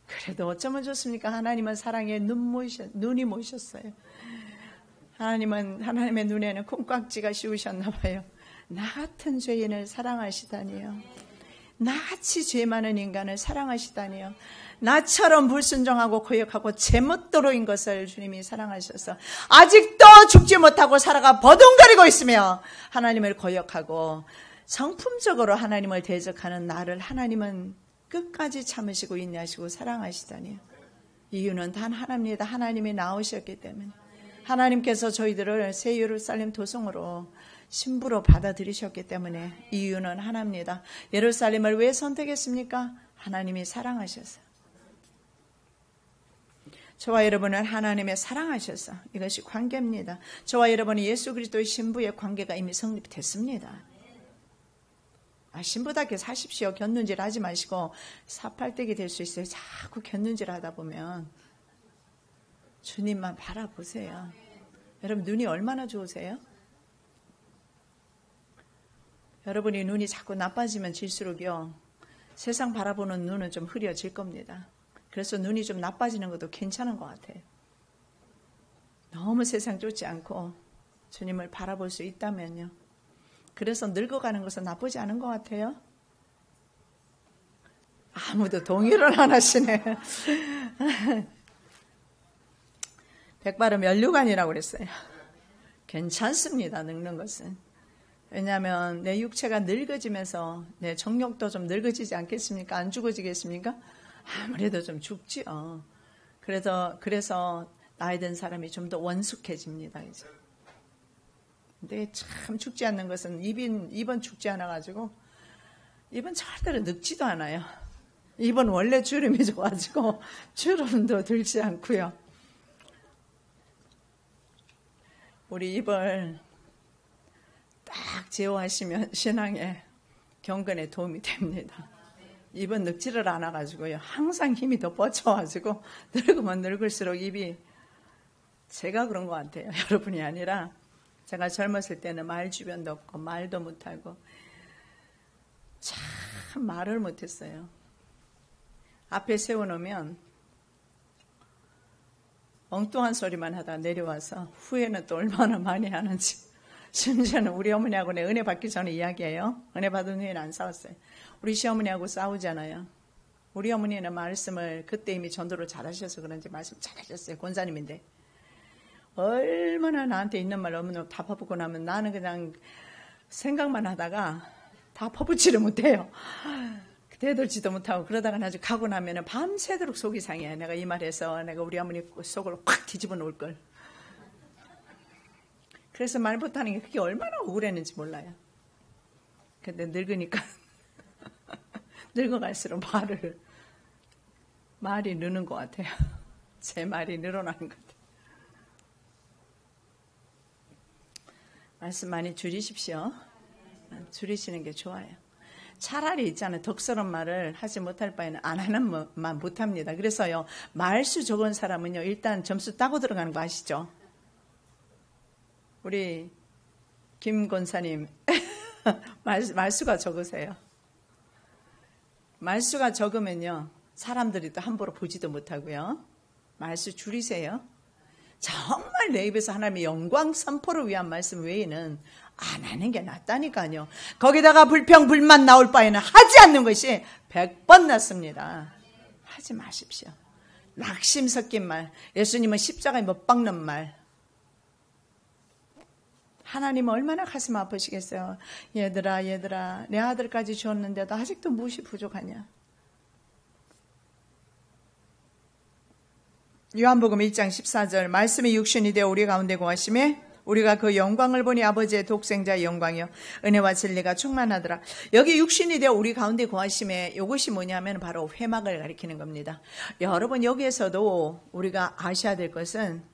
그래도 어쩌면 좋습니까? 하나님은 사랑의 눈이 모셨어요. 하나님은 하나님의 눈에는 콩깍지가 씌우셨나 봐요. 나 같은 죄인을 사랑하시다니요. 나같이 죄 많은 인간을 사랑하시다니요. 나처럼 불순종하고 거역하고 제멋대로인 것을 주님이 사랑하셔서 아직도 죽지 못하고 살아가 버둥거리고 있으며 하나님을 거역하고 성품적으로 하나님을 대적하는 나를 하나님은 끝까지 참으시고 인내하시고 사랑하시다니요. 이유는 단 하나입니다. 하나님이 나오셨기 때문에. 하나님께서 저희들을 새 예루살렘 도성으로 신부로 받아들이셨기 때문에 이유는 하나입니다. 예루살렘을 왜 선택했습니까? 하나님이 사랑하셔서. 저와 여러분은 하나님의 사랑하셔서 이것이 관계입니다. 저와 여러분이 예수 그리스도의 신부의 관계가 이미 성립됐습니다. 신부답게 사십시오. 곁눈질 하지 마시고 사팔대기 될 수 있어요. 자꾸 곁눈질 하다 보면 주님만 바라보세요. 여러분 눈이 얼마나 좋으세요? 여러분이 눈이 자꾸 나빠지면 질수록요 세상 바라보는 눈은 좀 흐려질 겁니다. 그래서 눈이 좀 나빠지는 것도 괜찮은 것 같아요. 너무 세상 쫓지 않고 주님을 바라볼 수 있다면요. 그래서 늙어가는 것은 나쁘지 않은 것 같아요. 아무도 동의를 안 하시네. 백발은 면류관이라고 그랬어요. 괜찮습니다. 늙는 것은. 왜냐하면 내 육체가 늙어지면서 내 정욕도 좀 늙어지지 않겠습니까? 안 죽어지겠습니까? 아무래도 좀 죽지요. 그래서 나이 든 사람이 좀 더 원숙해집니다. 이제. 근데 참 죽지 않는 것은 입은 죽지 않아가지고 입은 절대로 늙지도 않아요. 입은 원래 주름이 좋아지고 주름도 들지 않고요. 우리 입을 딱 제어하시면 신앙의 경건에 도움이 됩니다. 입은 늙지를 않아가지고요. 항상 힘이 더 뻗쳐가지고 늙으면 늙을수록 입이 제가 그런 것 같아요. 여러분이 아니라 제가 젊었을 때는 말 주변도 없고 말도 못하고 참 말을 못했어요. 앞에 세워놓으면 엉뚱한 소리만 하다 내려와서 후회는 또 얼마나 많이 하는지. 심지어는 우리 어머니하고 내 은혜 받기 전에 이야기해요. 은혜 받은 후에는 안 싸웠어요. 우리 시어머니하고 싸우잖아요. 우리 어머니는 말씀을 그때 이미 전도를 잘하셔서 그런지 말씀 잘하셨어요. 권사님인데. 얼마나 나한테 있는 말 없는 말 다 퍼붓고 나면 나는 그냥 생각만 하다가 다 퍼붓지를 못해요. 대들지도 못하고 그러다가 나중에 가고 나면 밤새도록 속이 상해. 내가 이 말해서 내가 우리 어머니 속을 확 뒤집어 놓을 걸. 그래서 말 못하는 게 그게 얼마나 억울했는지 몰라요. 근데 늙으니까 늙어갈수록 말이 느는 것 같아요. 제 말이 늘어나는 것 같아요. 말씀 많이 줄이십시오. 줄이시는 게 좋아요. 차라리 있잖아요. 덕스러운 말을 하지 못할 바에는 안 하는 말 못합니다. 그래서요. 말수 적은 사람은요. 일단 점수 따고 들어가는 거 아시죠? 우리 김 권사님 말수가 적으세요. 말수가 적으면요. 사람들이 또 함부로 보지도 못하고요. 말수 줄이세요. 정말 내 입에서 하나님의 영광 선포를 위한 말씀 외에는 안 하는 게 낫다니까요. 거기다가 불평, 불만 나올 바에는 하지 않는 것이 100번 낫습니다. 하지 마십시오. 낙심 섞인 말, 예수님은 십자가에 못 박는 말. 하나님은 얼마나 가슴 아프시겠어요. 얘들아 내 아들까지 주었는데도 아직도 무엇이 부족하냐. 요한복음 1장 14절 말씀이 육신이 되어 우리 가운데 거하심에 우리가 그 영광을 보니 아버지의 독생자의 영광이요 은혜와 진리가 충만하더라. 여기 육신이 되어 우리 가운데 거하심에 이것이 뭐냐면 바로 회막을 가리키는 겁니다. 여러분 여기에서도 우리가 아셔야 될 것은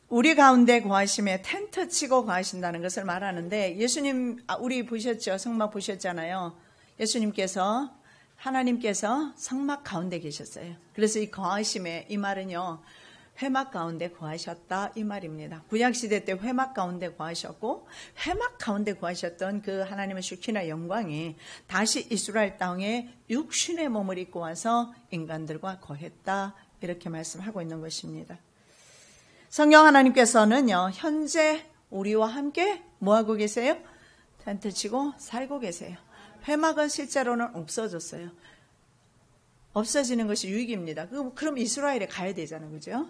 우리 가운데 거하심에 텐트 치고 거하신다는 것을 말하는데 예수님 우리 보셨죠? 성막 보셨잖아요. 예수님께서 하나님께서 성막 가운데 계셨어요. 그래서 이 거하심에 이 말은요 회막 가운데 거하셨다 이 말입니다. 구약시대 때 회막 가운데 거하셨고 회막 가운데 거하셨던 그 하나님의 슈키나 영광이 다시 이스라엘 땅에 육신의 몸을 입고 와서 인간들과 거했다 이렇게 말씀하고 있는 것입니다. 성령 하나님께서는요 현재 우리와 함께 뭐하고 계세요? 텐트 치고 살고 계세요. 회막은 실제로는 없어졌어요. 없어지는 것이 유익입니다. 그럼 이스라엘에 가야 되잖아요. 그죠?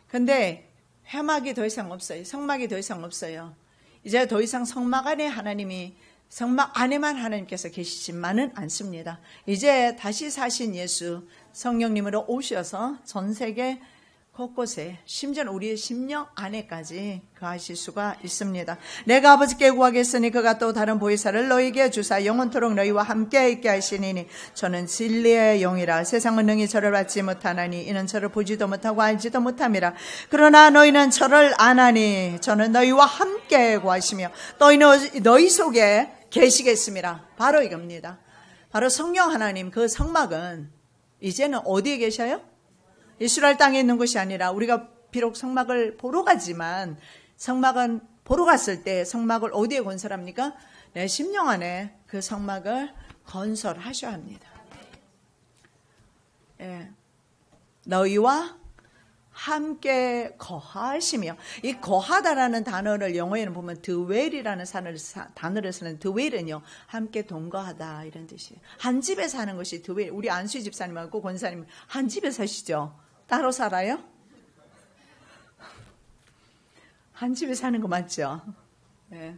근데 회막이 더 이상 없어요. 성막이 더 이상 없어요. 이제 더 이상 성막 안에 하나님이 성막 안에만 하나님께서 계시지만은 않습니다. 이제 다시 사신 예수 성령님으로 오셔서 전 세계 곳곳에 심지어 우리의 심령 안에까지 거하실 수가 있습니다. 내가 아버지께 구하겠으니 그가 또 다른 보혜사를 너희에게 주사 영원토록 너희와 함께 있게 하시니니 저는 진리의 영이라. 세상은 능히 저를 받지 못하나니 이는 저를 보지도 못하고 알지도 못함이라. 그러나 너희는 저를 아나니 저는 너희와 함께 구하시며 너희는 너희 속에 계시겠습니다. 바로 이겁니다. 바로 성령 하나님 그 성막은 이제는 어디에 계셔요? 이스라엘 땅에 있는 것이 아니라 우리가 비록 성막을 보러 가지만 성막은 보러 갔을 때 성막을 어디에 건설합니까? 내 심령 안에 그 성막을 건설하셔야 합니다. 예. 너희와 함께 거하시며 이 거하다라는 단어를 영어에는 보면 dwell이라는 단어를 쓰는 dwell은요 함께 동거하다 이런 뜻이에요. 한 집에 사는 것이 dwell. 우리 안수희 집사님하고 권사님 한 집에 사시죠? 따로 살아요? 한 집에 사는 거 맞죠? 네.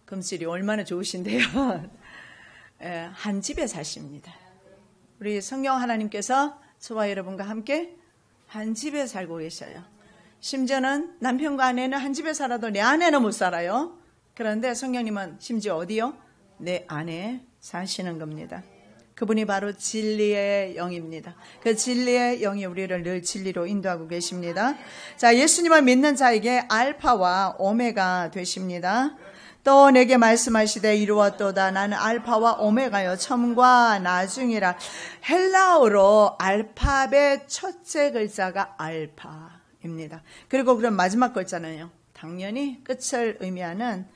금실이 얼마나 좋으신데요. 네, 한 집에 사십니다. 우리 성령 하나님께서 저와 여러분과 함께 한 집에 살고 계셔요. 심지어는 남편과 아내는 한 집에 살아도 내 아내는 못 살아요. 그런데 성령님은 심지어 어디요? 내 안에 사시는 겁니다. 그분이 바로 진리의 영입니다. 그 진리의 영이 우리를 늘 진리로 인도하고 계십니다. 자, 예수님을 믿는 자에게 알파와 오메가 되십니다. 또 내게 말씀하시되 이루었도다. 나는 알파와 오메가요 처음과 나중이라. 헬라어로 알파벳 첫째 글자가 알파입니다. 그리고 그럼 마지막 글자는요 당연히 끝을 의미하는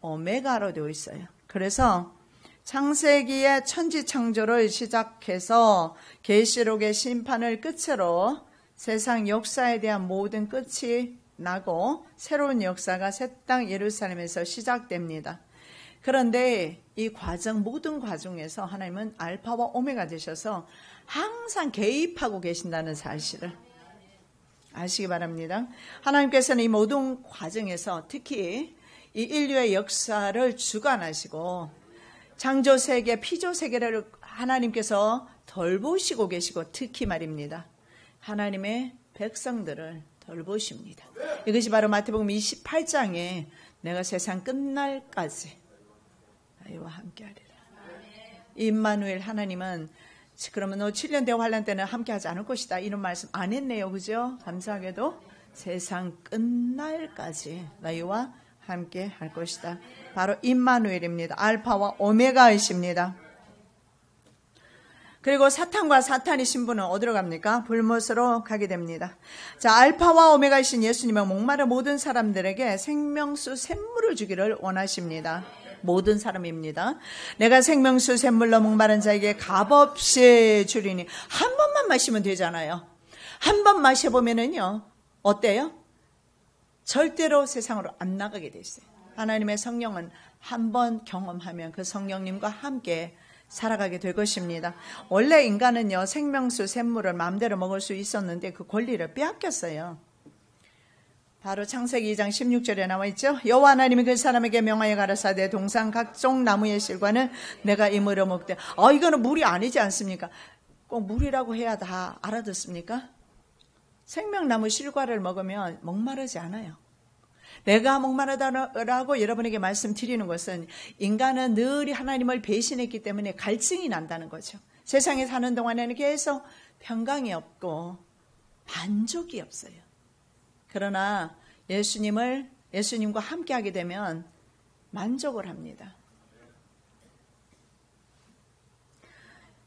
오메가로 되어 있어요. 그래서 창세기의 천지창조를 시작해서 계시록의 심판을 끝으로 세상 역사에 대한 모든 끝이 나고 새로운 역사가 새 땅 예루살렘에서 시작됩니다. 그런데 이 과정 모든 과정에서 하나님은 알파와 오메가 되셔서 항상 개입하고 계신다는 사실을 아시기 바랍니다. 하나님께서는 이 모든 과정에서 특히 이 인류의 역사를 주관하시고 창조세계, 피조세계를 하나님께서 돌보시고 계시고 특히 말입니다. 하나님의 백성들을 돌보십니다. 이것이 바로 마태복음 28장에 내가 세상 끝날까지 너희와 함께하리라. 임마누엘 하나님은 그러면 너 7년 대환란 때는 함께하지 않을 것이다 이런 말씀 안 했네요. 그죠? 감사하게도 세상 끝날까지 너희와 함께 할 것이다. 바로 임마누엘입니다. 알파와 오메가이십니다. 그리고 사탄과 사탄의 신부는 어디로 갑니까? 불못으로 가게 됩니다. 자, 알파와 오메가이신 예수님은 목마른 모든 사람들에게 생명수 샘물을 주기를 원하십니다. 모든 사람입니다. 내가 생명수 샘물로 목마른 자에게 값없이 주리니. 한 번만 마시면 되잖아요. 한 번 마셔보면은요 어때요? 절대로 세상으로 안 나가게 돼 있어요. 하나님의 성령은 한 번 경험하면 그 성령님과 함께 살아가게 될 것입니다. 원래 인간은요, 생명수, 샘물을 마음대로 먹을 수 있었는데 그 권리를 빼앗겼어요. 바로 창세기 2장 16절에 나와 있죠. 여호와 하나님이 그 사람에게 명하여 가라사대 동산 각종 나무의 실과는 내가 임으로 먹되. 이거는 물이 아니지 않습니까? 꼭 물이라고 해야 다 알아듣습니까? 생명나무 실과를 먹으면 목마르지 않아요. 내가 목마르다라고 여러분에게 말씀드리는 것은 인간은 늘 하나님을 배신했기 때문에 갈증이 난다는 거죠. 세상에 사는 동안에는 계속 평강이 없고 만족이 없어요. 그러나 예수님과 함께하게 되면 만족을 합니다.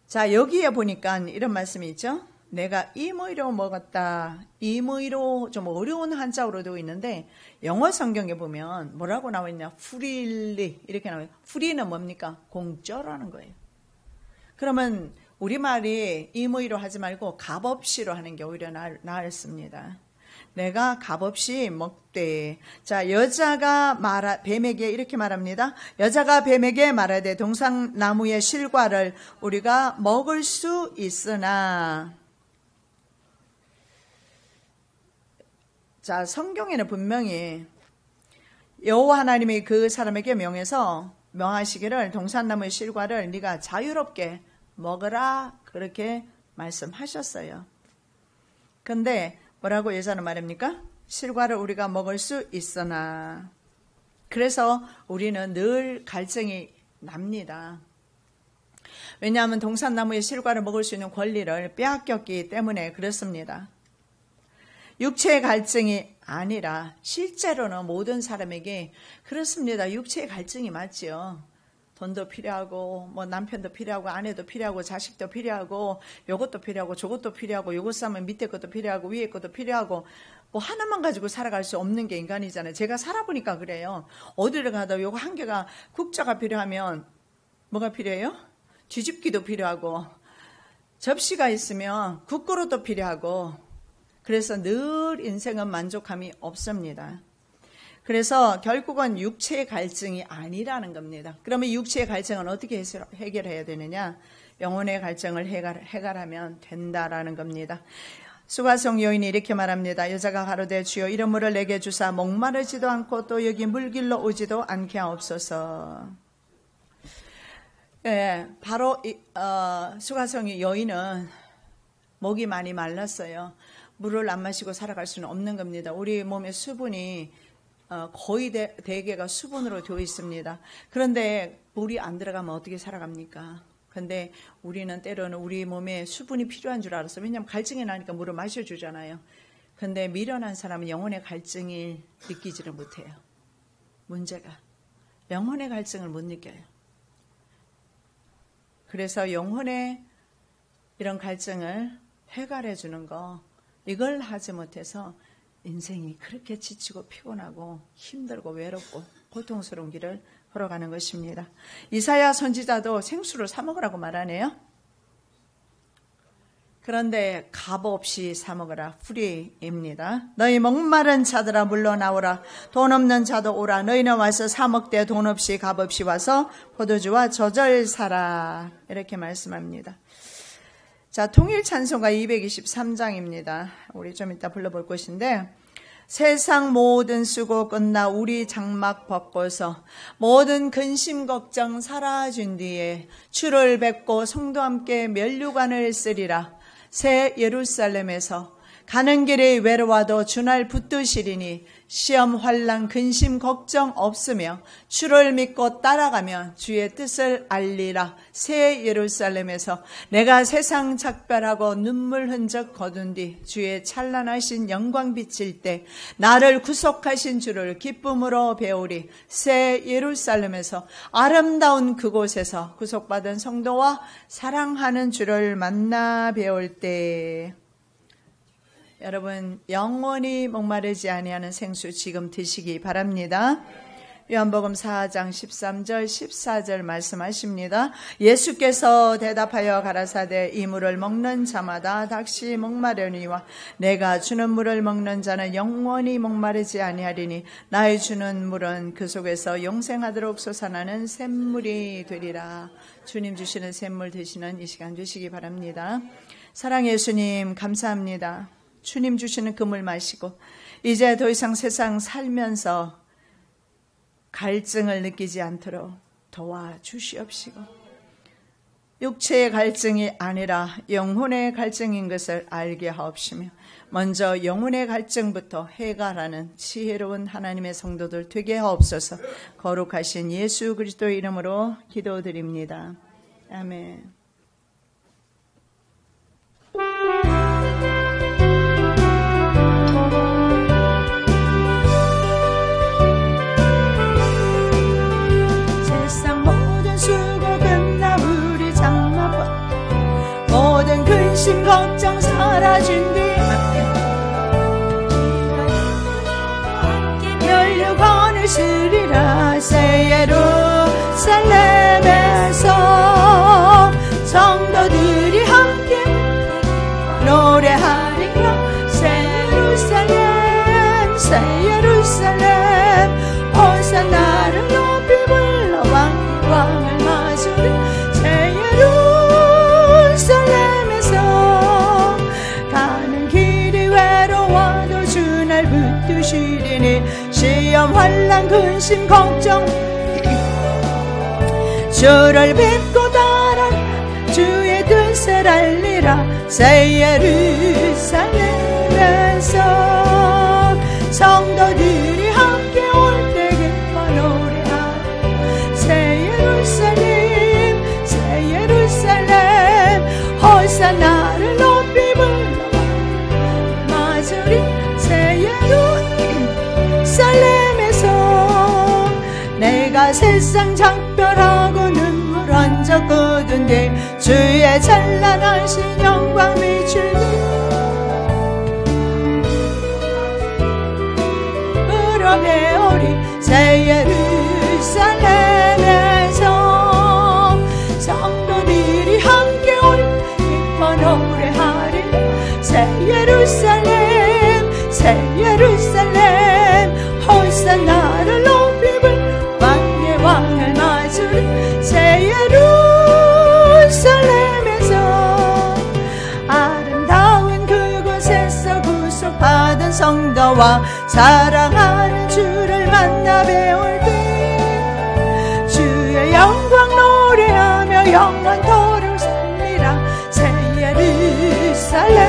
자, 여기에 보니까 이런 말씀이 있죠. 내가 임의로 먹었다. 임의로 좀 어려운 한자어로 되어 있는데 영어 성경에 보면 뭐라고 나와 있냐? freely 이렇게 나와요. free는 뭡니까? 공짜라는 거예요. 그러면 우리말이 임의로 하지 말고 값없이로 하는 게 오히려 나았습니다. 내가 값없이 먹되. 자, 여자가 뱀에게 이렇게 말합니다. 여자가 뱀에게 말하되 동산나무의 실과를 우리가 먹을 수 있으나. 자, 성경에는 분명히 여호와 하나님이 그 사람에게 명하시기를 동산나무의 실과를 네가 자유롭게 먹으라 그렇게 말씀하셨어요. 근데 뭐라고 여자는 말합니까? 실과를 우리가 먹을 수 있으나. 그래서 우리는 늘 갈증이 납니다. 왜냐하면 동산나무의 실과를 먹을 수 있는 권리를 빼앗겼기 때문에 그렇습니다. 육체의 갈증이 아니라 실제로는 모든 사람에게 그렇습니다. 육체의 갈증이 맞지요. 돈도 필요하고 뭐 남편도 필요하고 아내도 필요하고 자식도 필요하고 요것도 필요하고 저것도 필요하고 요것 사면 밑에 것도 필요하고 위에 것도 필요하고 뭐 하나만 가지고 살아갈 수 없는 게 인간이잖아요. 제가 살아보니까 그래요. 어디를 가도 요거 한 개가 국자가 필요하면 뭐가 필요해요? 뒤집기도 필요하고 접시가 있으면 국그릇도 필요하고 그래서 늘 인생은 만족함이 없습니다. 그래서 결국은 육체의 갈증이 아니라는 겁니다. 그러면 육체의 갈증은 어떻게 해결해야 되느냐? 영혼의 갈증을 해결하면 된다라는 겁니다. 수가성 여인이 이렇게 말합니다. 여자가 가로되 주여 이런 물을 내게 주사 목마르지도 않고 또 여기 물길로 오지도 않게 하옵소서. 예, 바로 수가성 여인은 목이 많이 말랐어요. 물을 안 마시고 살아갈 수는 없는 겁니다. 우리 몸의 수분이 거의 대개가 수분으로 되어 있습니다. 그런데 물이 안 들어가면 어떻게 살아갑니까? 근데 우리는 때로는 우리 몸에 수분이 필요한 줄 알았어요. 왜냐하면 갈증이 나니까 물을 마셔주잖아요. 근데 미련한 사람은 영혼의 갈증을 느끼지를 못해요. 문제가 영혼의 갈증을 못 느껴요. 그래서 영혼의 이런 갈증을 해결해 주는 거, 이걸 하지 못해서 인생이 그렇게 지치고 피곤하고 힘들고 외롭고 고통스러운 길을 걸어가는 것입니다. 이사야 선지자도 생수를 사 먹으라고 말하네요. 그런데 값없이 사 먹으라. 프리입니다. 너희 목마른 자들아 물러나오라. 돈 없는 자도 오라. 너희는 와서 사 먹되 돈 없이 값없이 와서 포도주와 저절 사라. 이렇게 말씀합니다. 자, 통일 찬송가 223장입니다. 우리 좀 이따 불러볼 것인데, 세상 모든 수고 끝나 우리 장막 벗고서 모든 근심 걱정 사라진 뒤에 주를 뵙고 성도 함께 면류관을 쓰리라. 새 예루살렘에서 가는 길이 외로워도 주날 붙드시리니 시험 환난 근심 걱정 없으며 주를 믿고 따라가면 주의 뜻을 알리라. 새 예루살렘에서 내가 세상 작별하고 눈물 흔적 거둔 뒤 주의 찬란하신 영광 비칠 때 나를 구속하신 주를 기쁨으로 배우리. 새 예루살렘에서 아름다운 그곳에서 구속받은 성도와 사랑하는 주를 만나 배울 때 여러분 영원히 목마르지 아니하는 생수 지금 드시기 바랍니다. 요한복음 4장 13절 14절 말씀하십니다. 예수께서 대답하여 가라사대 이 물을 먹는 자마다 다시 목마르니와 내가 주는 물을 먹는 자는 영원히 목마르지 아니하리니 나의 주는 물은 그 속에서 영생하도록 솟아나는 샘물이 되리라. 주님 주시는 샘물 드시는 이 시간 되시기 바랍니다. 사랑의 예수님 감사합니다. 주님 주시는 그 물 마시고 이제 더 이상 세상 살면서 갈증을 느끼지 않도록 도와주시옵시고 육체의 갈증이 아니라 영혼의 갈증인 것을 알게 하옵시며 먼저 영혼의 갈증부터 해결하는 지혜로운 하나님의 성도들 되게 하옵소서. 거룩하신 예수 그리스도의 이름으로 기도드립니다. 아멘. 모든 근심 걱정 사라진 뒤 멸류관을 쓰리라. 새 예루살렘에서 성도들이 함께 노래하리라. 새 예루살렘 새 예루살렘 호산나를 높이 불러 왕을 맞으리. 새 예루살렘에서 가는 길이 외로워도 주 날 붙드시리니 시험 환난 근심 걱정 주를 믿고 따라 주의 뜻을 알리라. 새 예루살렘에서 성도들이 함께 올 때 기뻐 노래하라. 새 예루살렘 새 예루살렘 호산나를 높이 불러 맞으리. 새 예루살렘에서 내가 세상 작별하고 눈물 얹었거든데 주의 찬란하신 영광 비추니 울어배우리. 새 예루살렘에서 성도들이 함께 올 기뻐 노래하리. 새 예루살렘 새 예루살렘 호산나를 높이 불러 왕의 왕을 맞으리. 새 예루살렘에서 아름다운 그곳에서 구속받은 성도와 사랑하는 주를 만나 배울 때 주의 영광 노래하며 영원토록 살리라. 새 예루살렘에서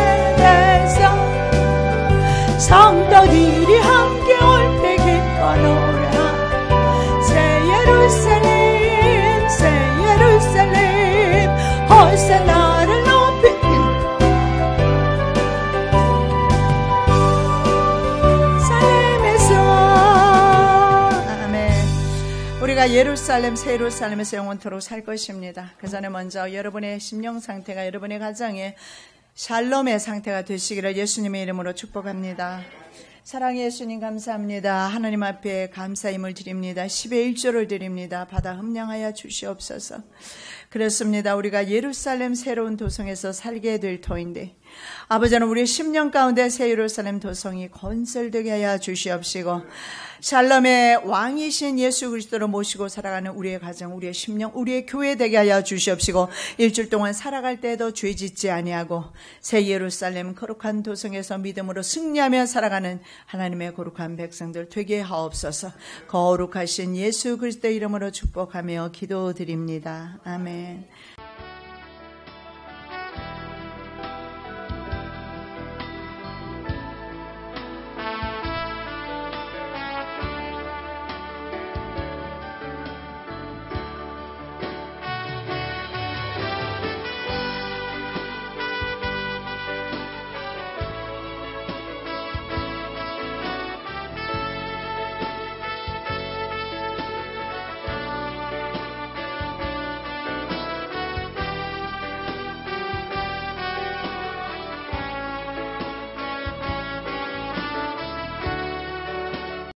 성도들이 함께 올 때 기뻐 노래하라. 새 예루살렘 새 예루살렘 호산나를 높이 살렘에서. 아멘. 우리가 예루살렘 새 예루살렘에서 영원토록 살 것입니다. 그 전에 먼저 여러분의 심령 상태가 여러분의 가정에 샬롬의 상태가 되시기를 예수님의 이름으로 축복합니다. 사랑의 예수님 감사합니다. 하나님 앞에 감사임을 드립니다. 10의 1조를 드립니다. 받아 흠량하여 주시옵소서. 그렇습니다. 우리가 예루살렘 새로운 도성에서 살게 될 터인데 아버지는 우리의 심령 가운데 새 예루살렘 도성이 건설되게 하여 주시옵시고 샬롬의 왕이신 예수 그리스도를 모시고 살아가는 우리의 가정, 우리의 심령, 우리의 교회 되게 하여 주시옵시고 일주일 동안 살아갈 때에도 죄 짓지 아니하고 새 예루살렘 거룩한 도성에서 믿음으로 승리하며 살아가는 하나님의 거룩한 백성들 되게 하옵소서. 거룩하신 예수 그리스도의 이름으로 축복하며 기도드립니다. 아멘.